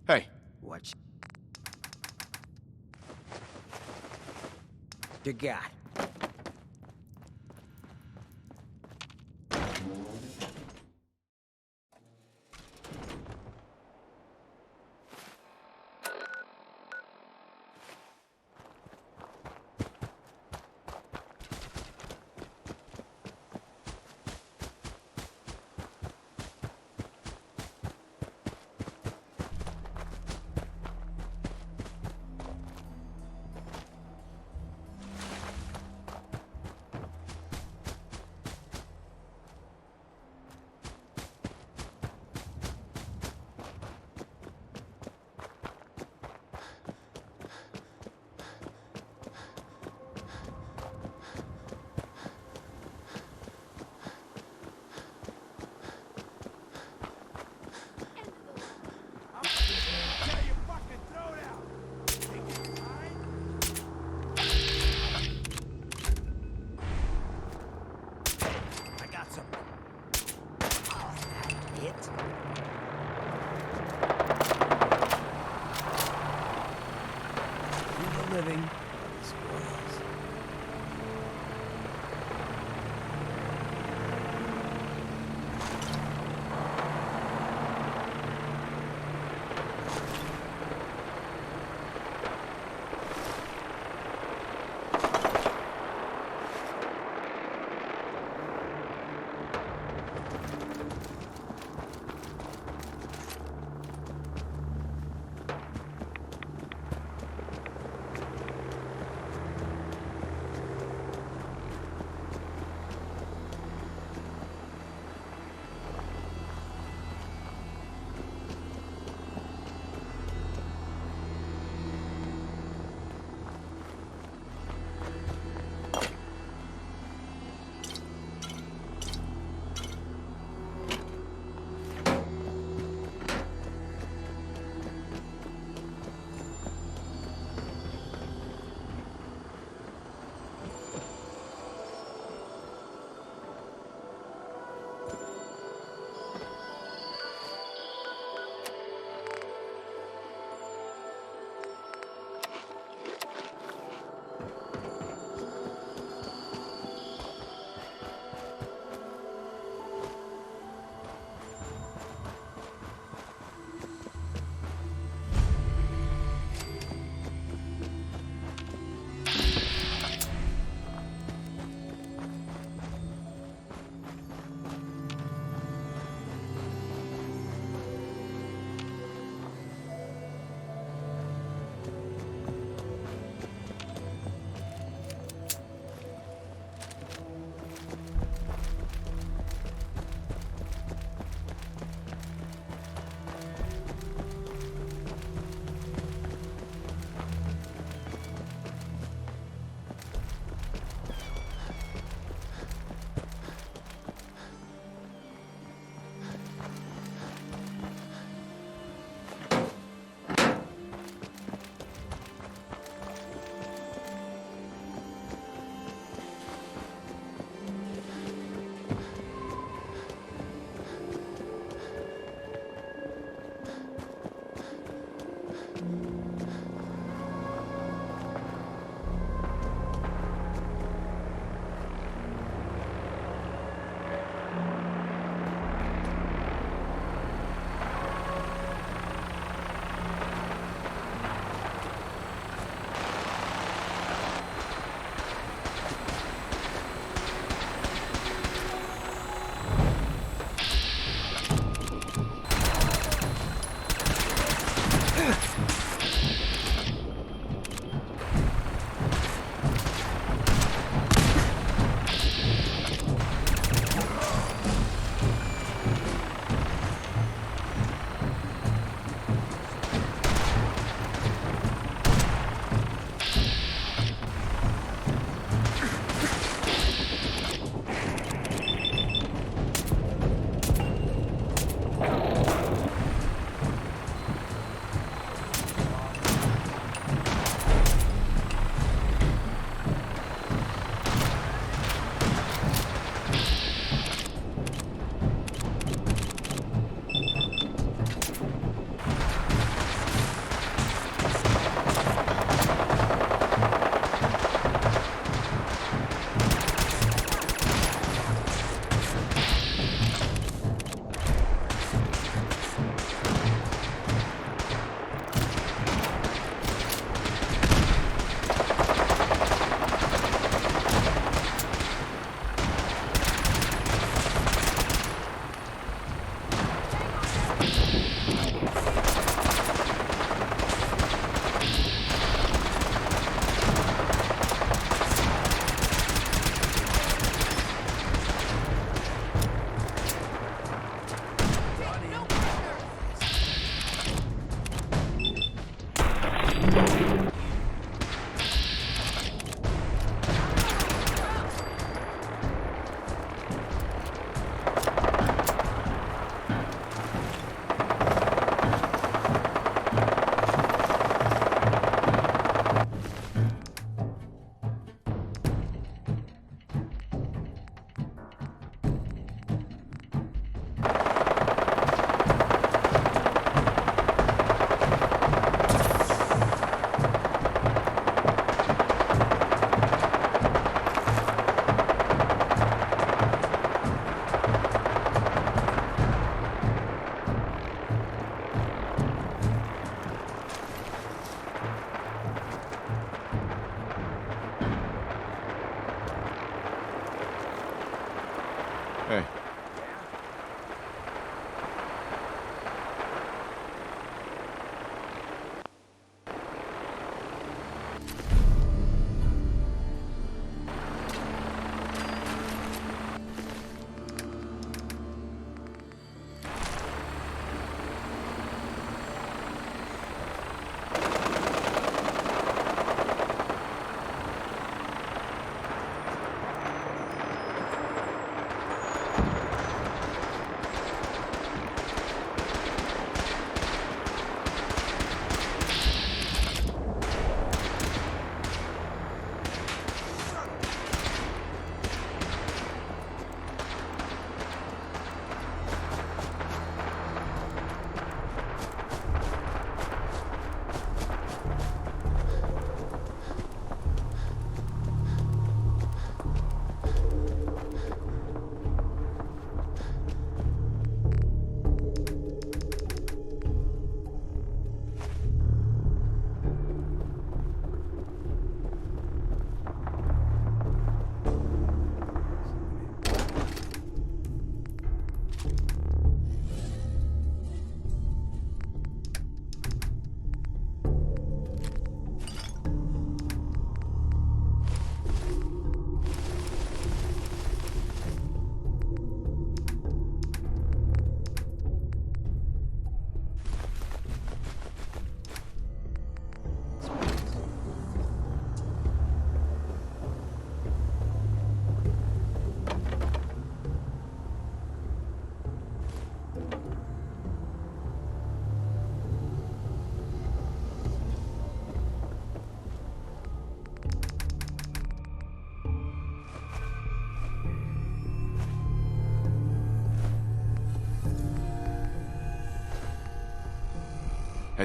Hey. What you got? Living.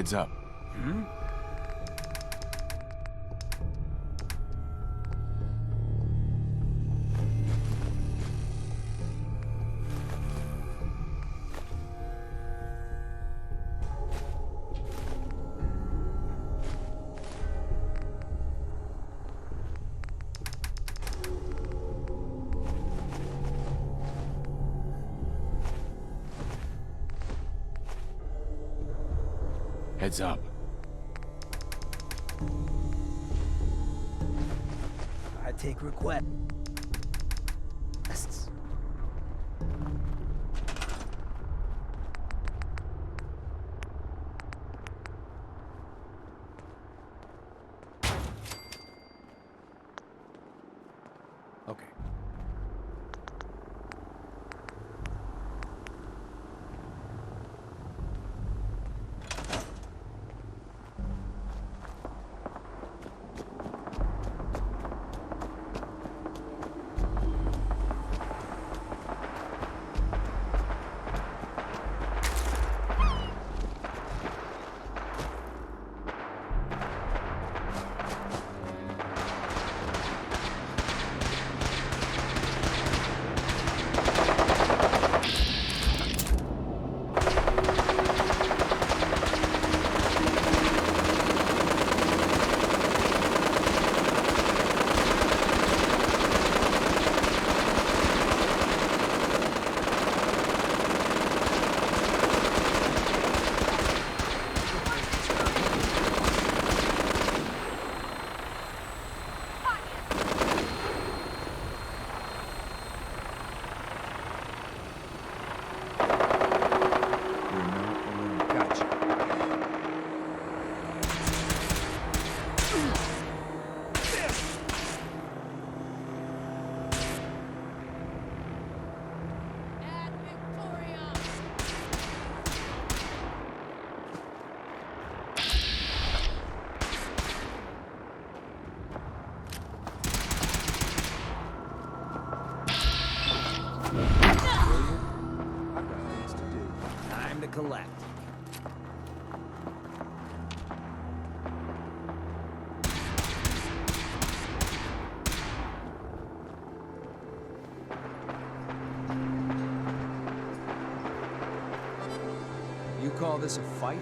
Heads up. Hmm? Heads up. I take requests. Okay. Time to collect. You call this a fight?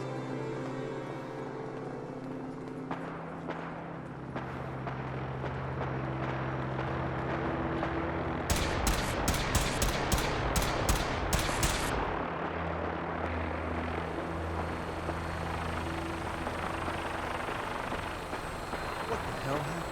What the hell happened?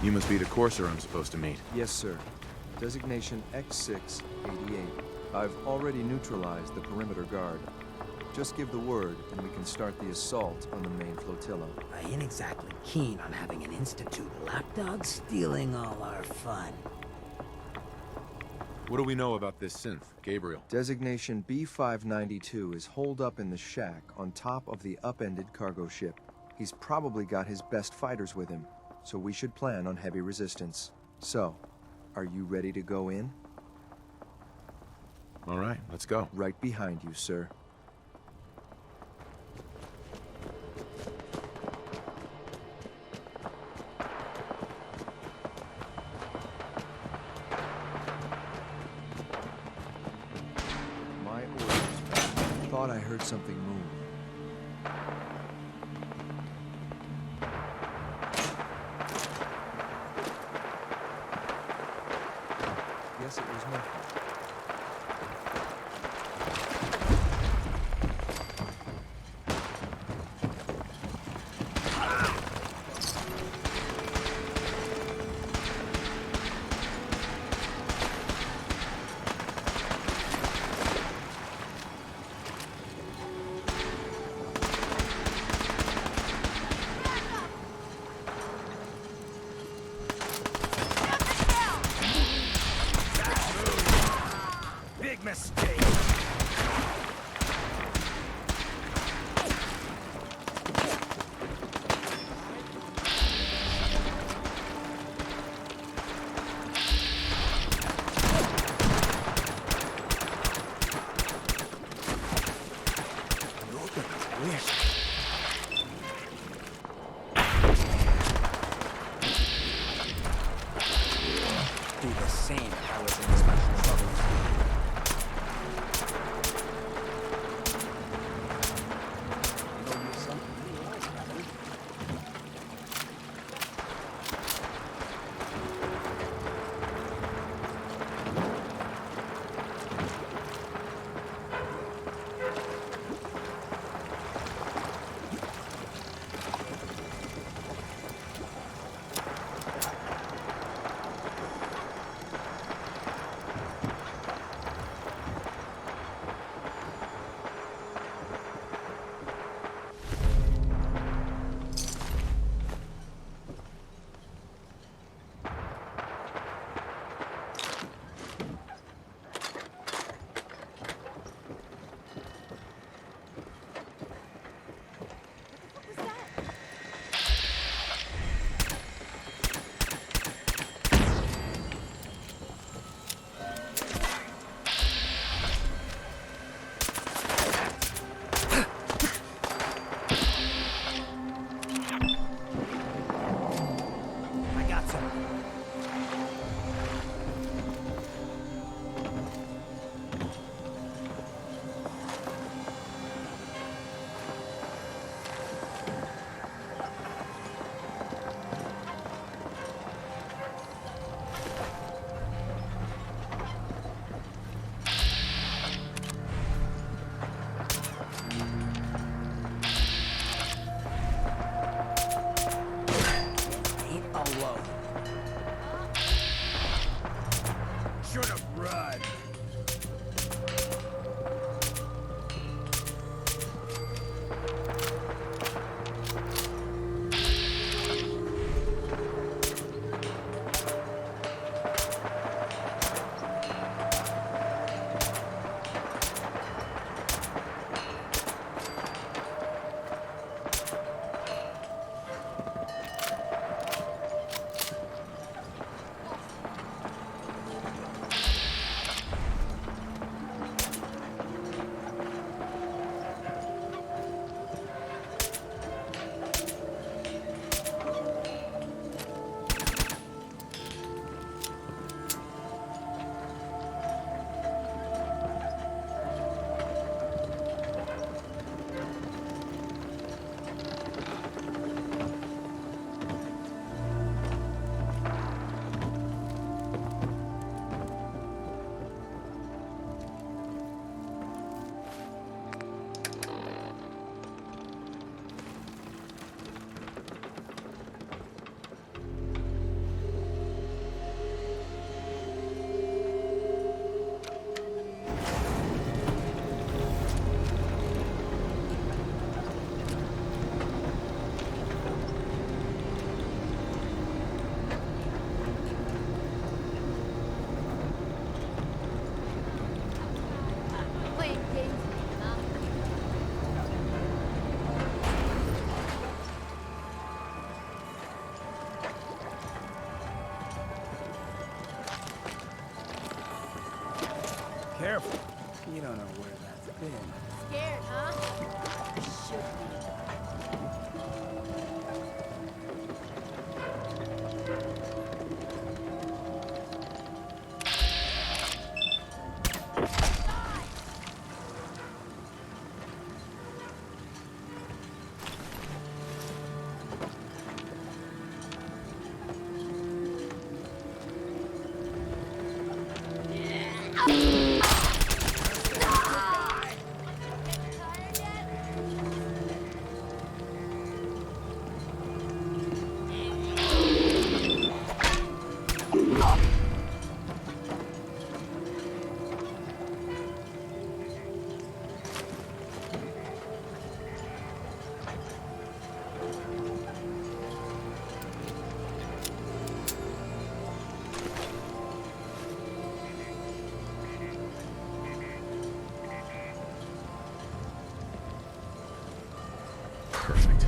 You must be the courser I'm supposed to meet. Yes, sir. Designation X688. I've already neutralized the perimeter guard. Just give the word, and we can start the assault on the main flotilla. I ain't exactly keen on having an Institute lapdog stealing all our fun. What do we know about this synth, Gabriel? Designation B592 is holed up in the shack on top of the upended cargo ship. He's probably got his best fighters with him, so we should plan on heavy resistance. So, are you ready to go in? All right, let's go. Right behind you, sir. My orders. Thought I heard something move. Yes, it was nothing. Big mistake. Do the same if I was in this much trouble. Should've run. Careful. You don't know where that's been. Scared, huh? Should be. Perfect.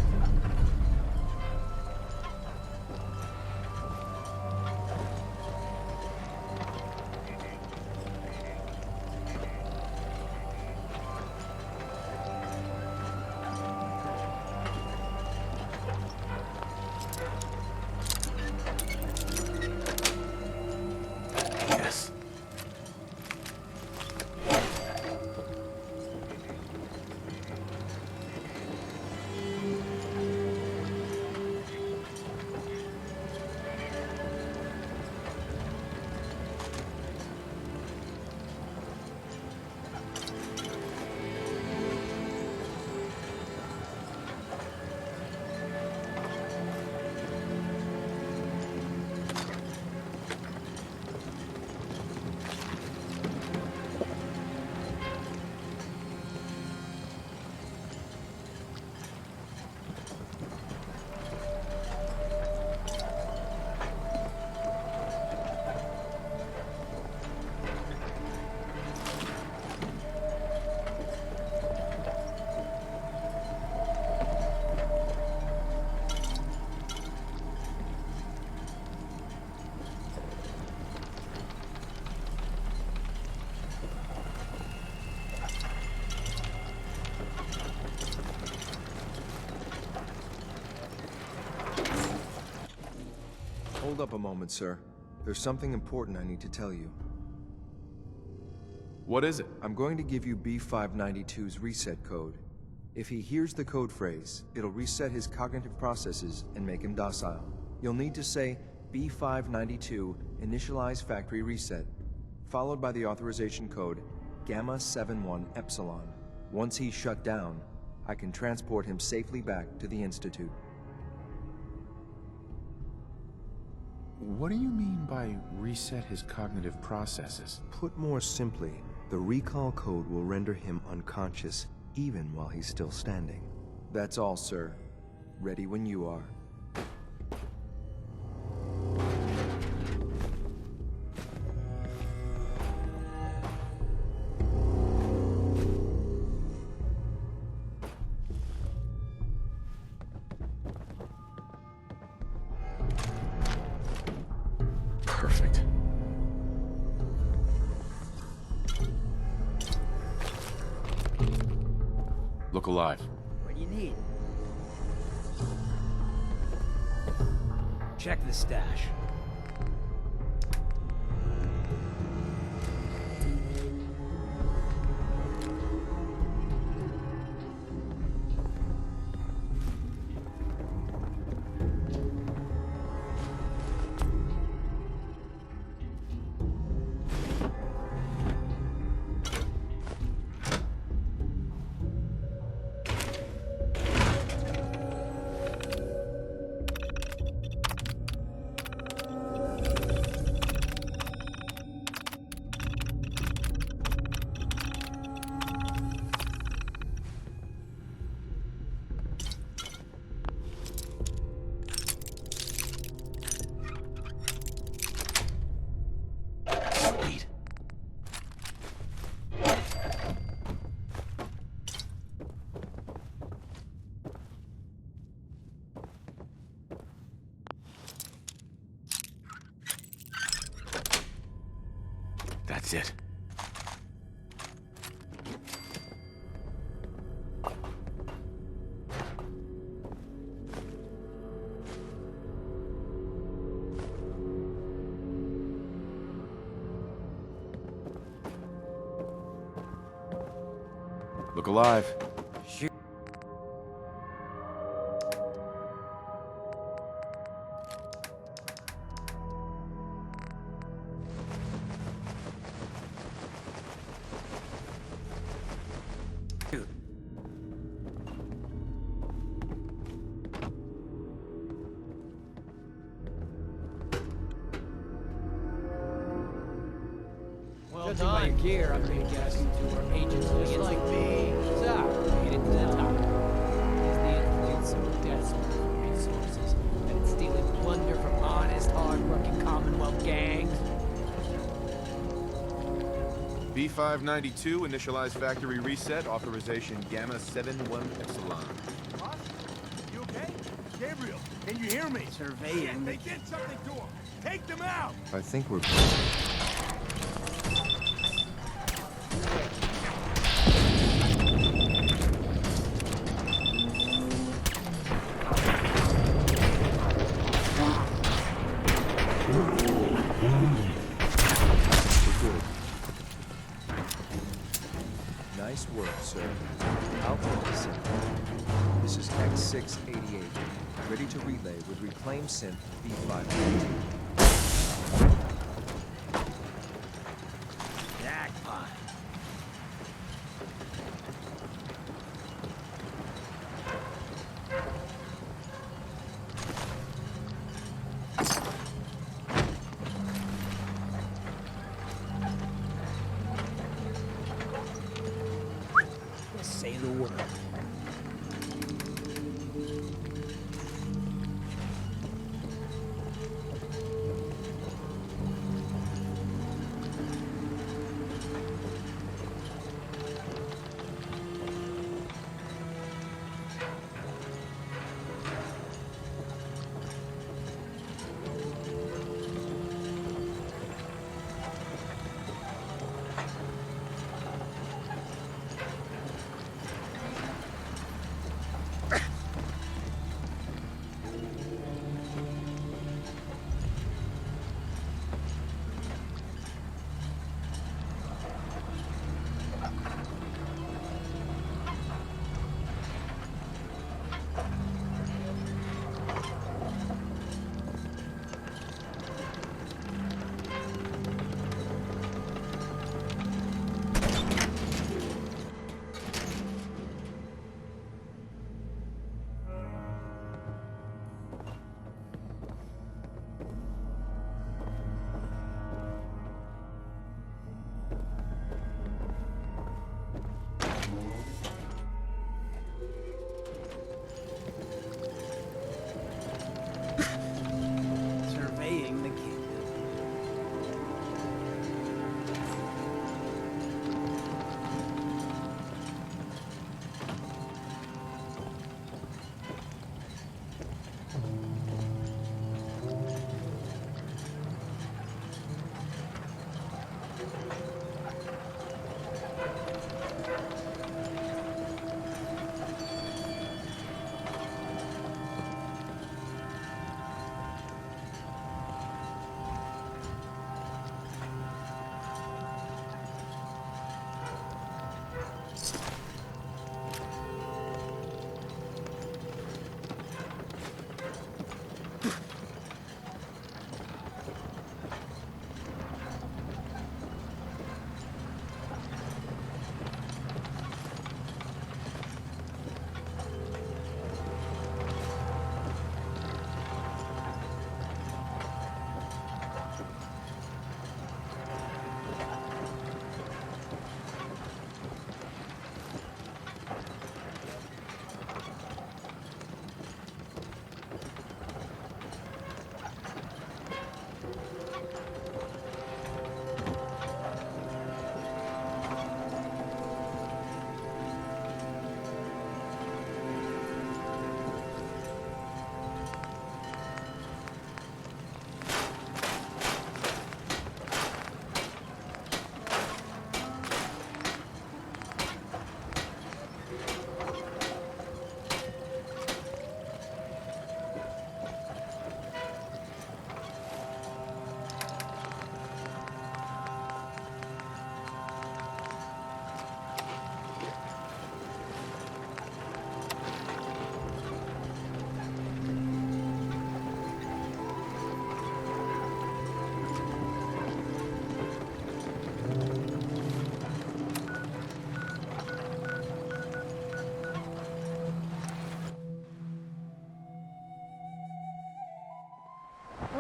Yes. Hold up a moment, sir. There's something important I need to tell you. What is it? I'm going to give you B592's reset code. If he hears the code phrase, it'll reset his cognitive processes and make him docile. You'll need to say B592 initialize factory reset, followed by the authorization code Gamma 71 Epsilon. Once he's shut down, I can transport him safely back to the Institute. What do you mean by reset his cognitive processes? Put more simply, the recall code will render him unconscious even while he's still standing. That's all, sir. Ready when you are. Perfect. Look alive. What do you need? Check the stash. That's it. Look alive. Shoot. Judging by your gear, I'm gonna guess you two are agents just like me. So, made it to the top. Is the Institute so desperate for resources that it's stealing plunder from honest, hard-working Commonwealth gangs? B592, initialized factory reset, authorization Gamma 71 Epsilon. Boss? You okay? Gabriel, can you hear me? Surveying. They did something to him. Take them out. I think we're... Nice work, sir. Al.zee Synth. This is X688, ready to relay with reclaimed synth B592. Jackpot. Say the word.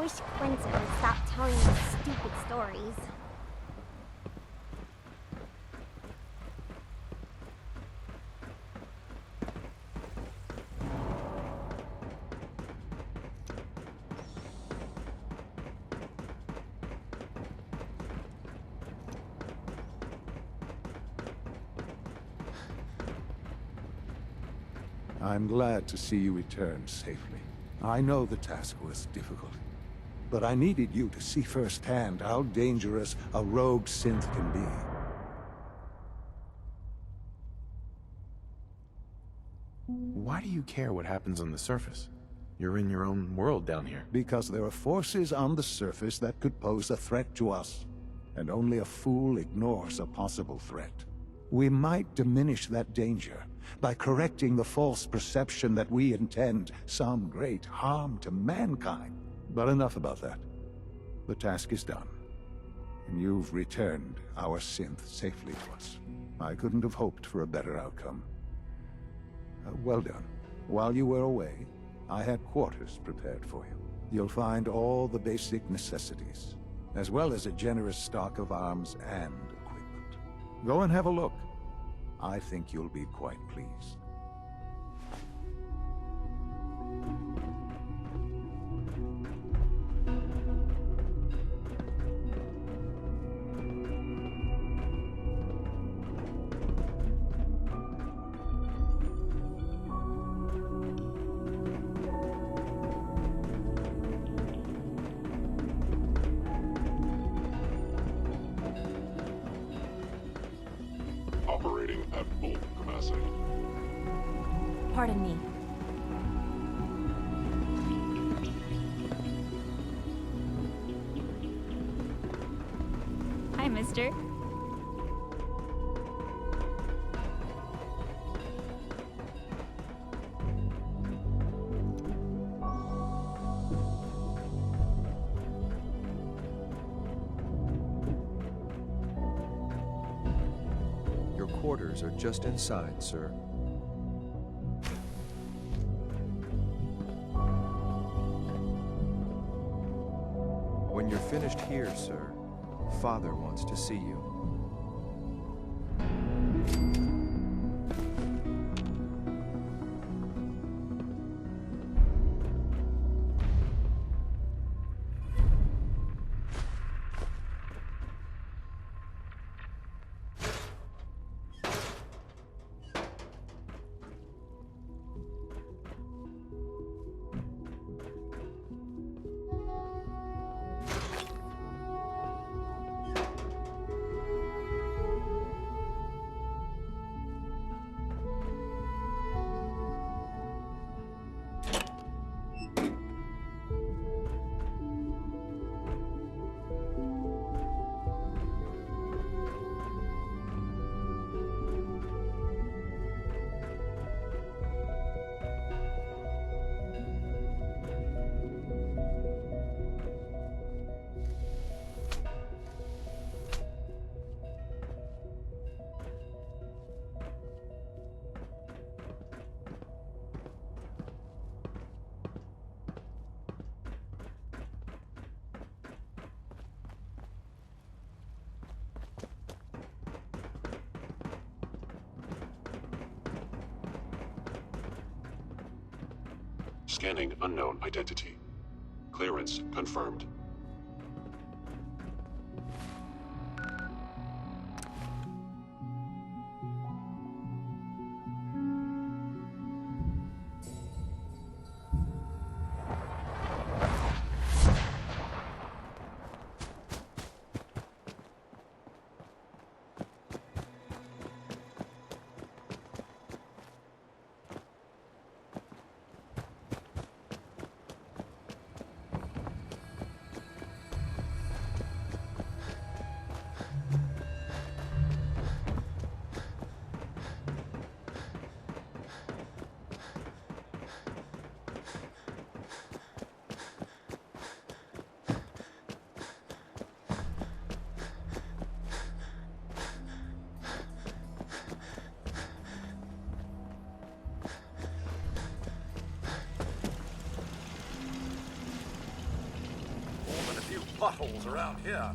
wish Quentin would stop telling these stupid stories. I'm glad to see you return safely. I know the task was difficult, but I needed you to see firsthand how dangerous a rogue synth can be. Why do you care what happens on the surface? You're in your own world down here. Because there are forces on the surface that could pose a threat to us, and only a fool ignores a possible threat. We might diminish that danger by correcting the false perception that we intend some great harm to mankind. But enough about that. The task is done, and you've returned our synth safely to us. I couldn't have hoped for a better outcome. Well done. While you were away, I had quarters prepared for you. You'll find all the basic necessities, as well as a generous stock of arms and equipment. Go and have a look. I think you'll be quite pleased. Operating at full capacity. Pardon me. Hi, mister. Your quarters are just inside, sir. When you're finished here, sir, Father wants to see you. Scanning unknown identity. Clearance confirmed. potholes around here.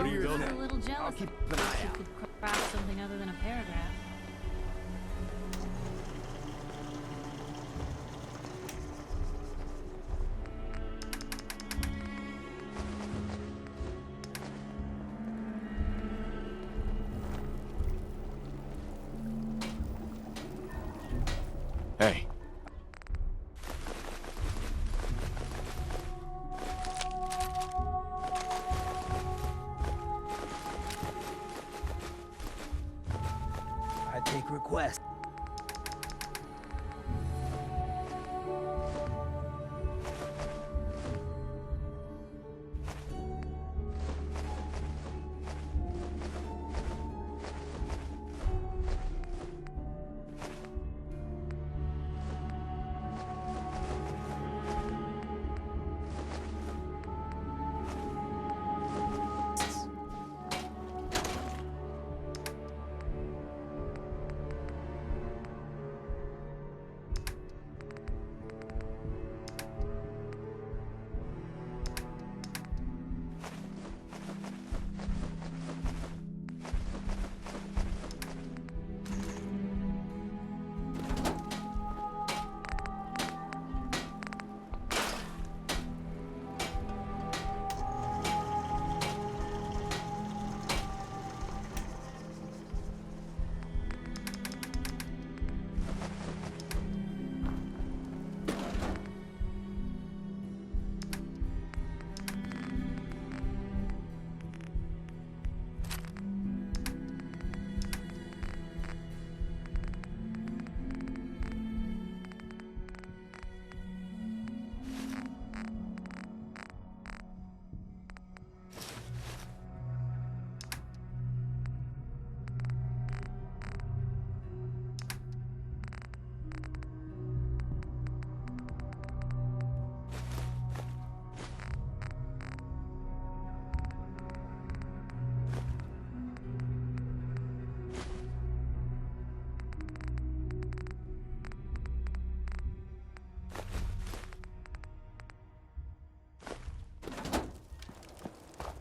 I was a little jealous. I'll keep an eye out. You could craft something other than a paragraph. Hey. I take requests.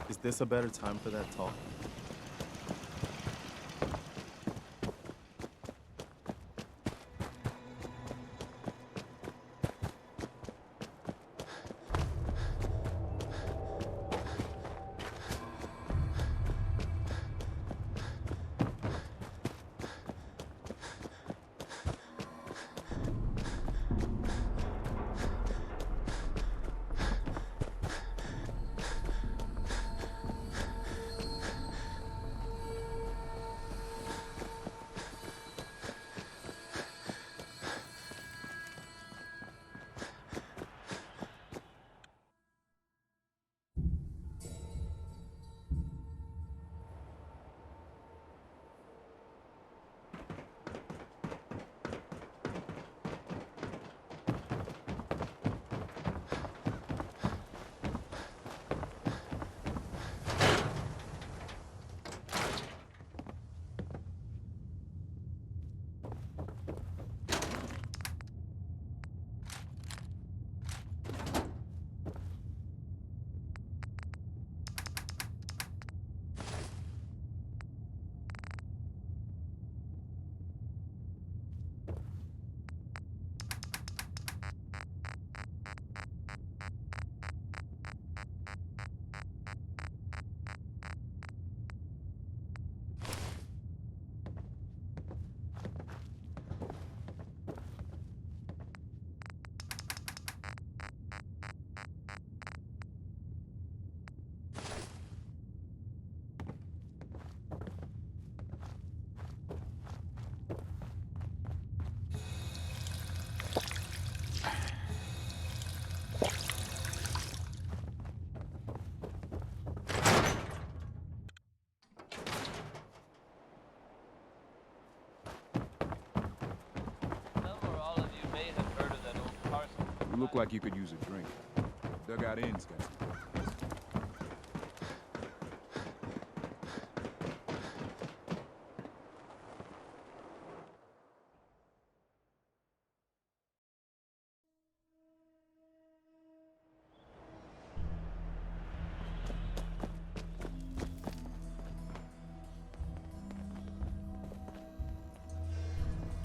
Is this a better time for that talk? You look like you could use a drink. Dugout Inn's got some.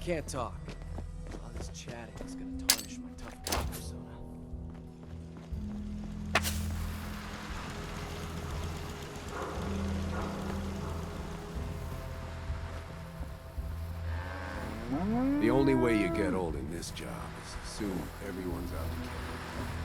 Can't talk. All this chatting is gonna tarnish my tough guy persona. The only way you get old in this job is assume everyone's out to kill you.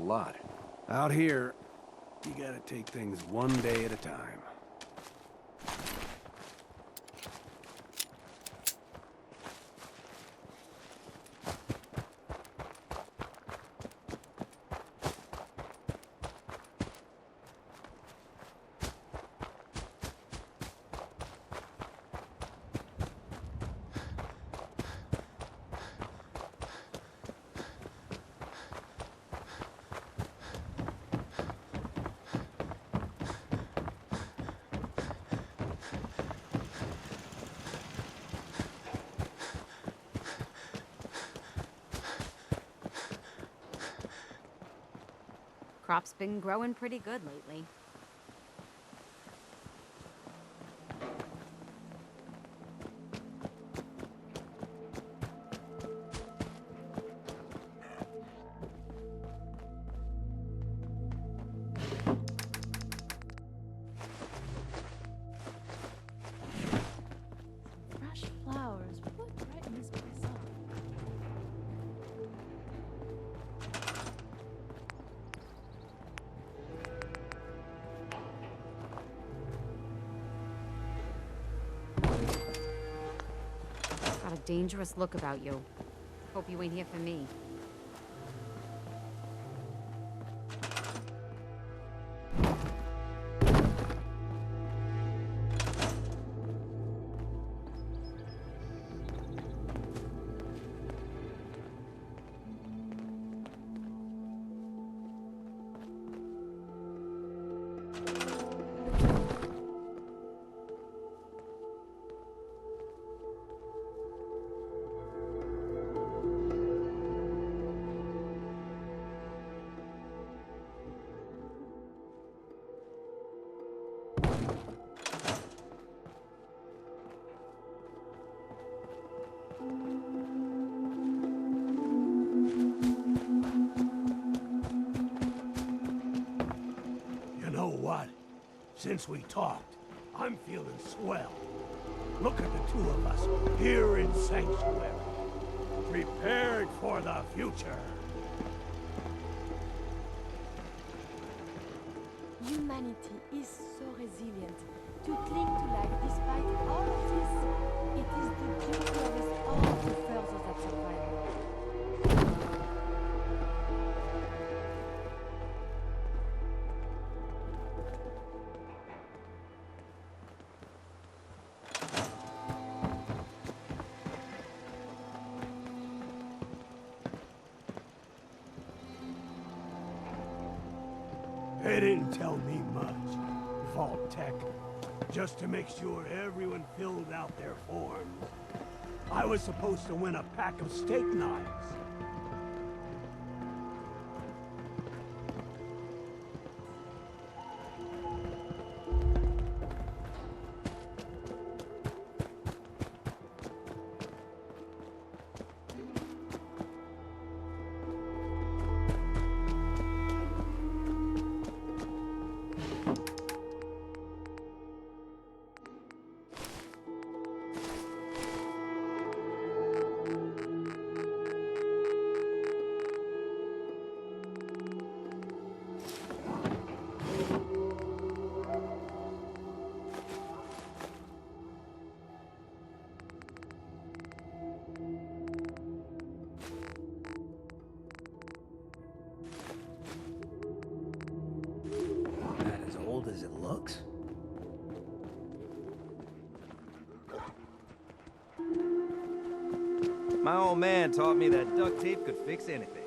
lot. Out here, you gotta take things one day at a time. Crop's been growing pretty good lately. Fresh flowers. What brighten this place up? Got a dangerous look about you. Hope you ain't here for me. You know what? Since we talked, I'm feeling swell. Look at the two of us here in Sanctuary, prepared for the future. Humanity is so resilient. To cling to life despite all of this, it is the duty of us all to further that survival. They didn't tell me much, Vault Tech. Just to make sure everyone filled out their forms. I was supposed to win a pack of steak knives. Not as old as it looks. My old man taught me that duct tape could fix anything.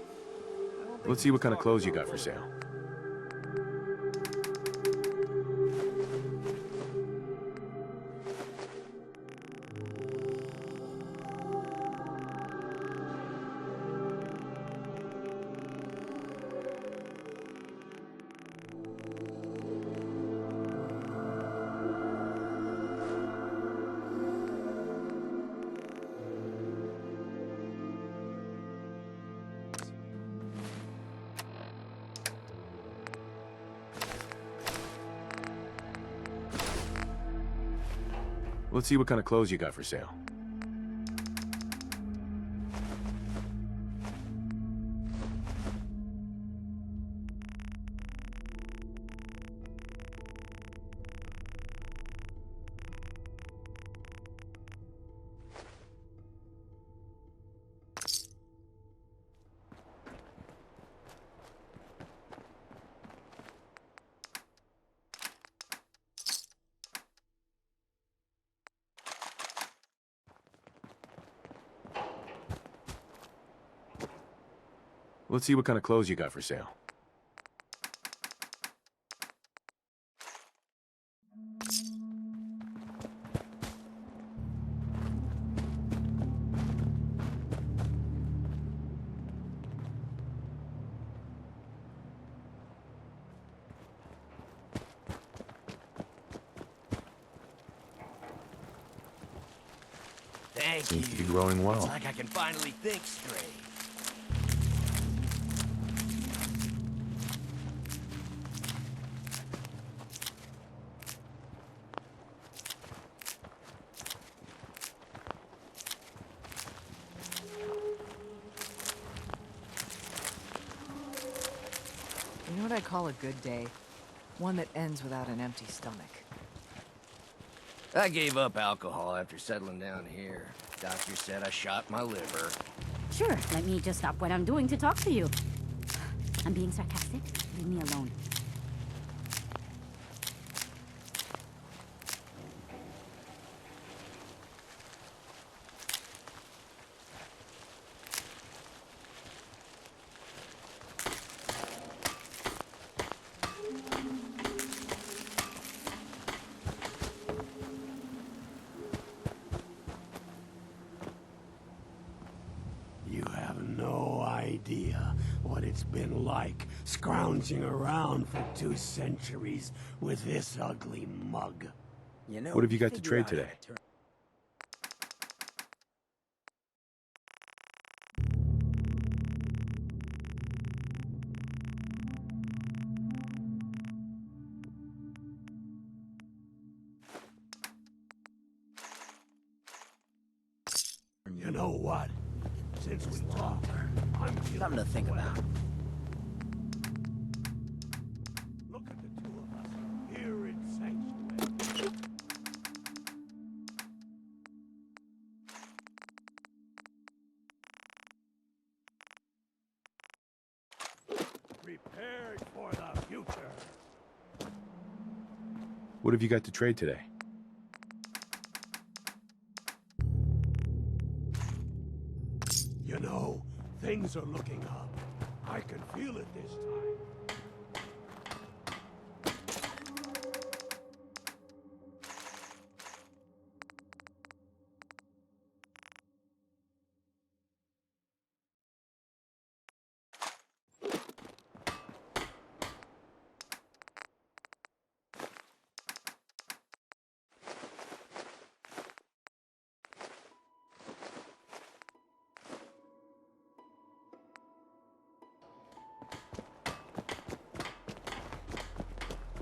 Let's see what kind of clothes you got for sale. Let's see what kind of clothes you got for sale. Let's see what kind of clothes you got for sale. Thank Seems you. to be growing well. It's like I can finally think straight. You know what I call a good day? One that ends without an empty stomach. I gave up alcohol after settling down here. Doctor said I shot my liver. Sure, let me just stop what I'm doing to talk to you. I'm being sarcastic. Leave me alone. You have no idea what it's been like scrounging around for 2 centuries with this ugly mug. You know, What have you got to figure trade out how today? to turn- You know what? Since we talked, I'm feeling Something to think about. Look at the two of us here in Sanctuary. Prepared for the future. What have you got to trade today? You know, things are looking up. I can feel it this time.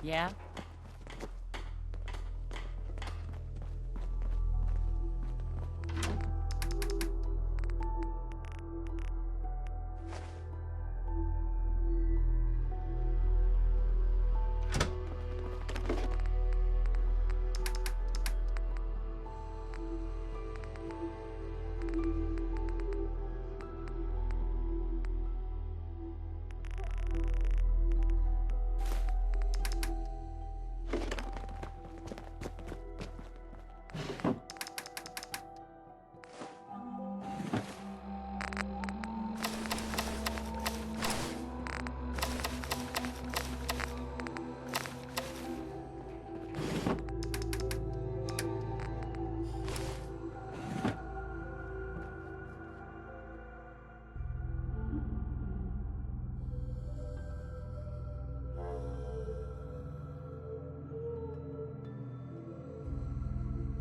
Yeah?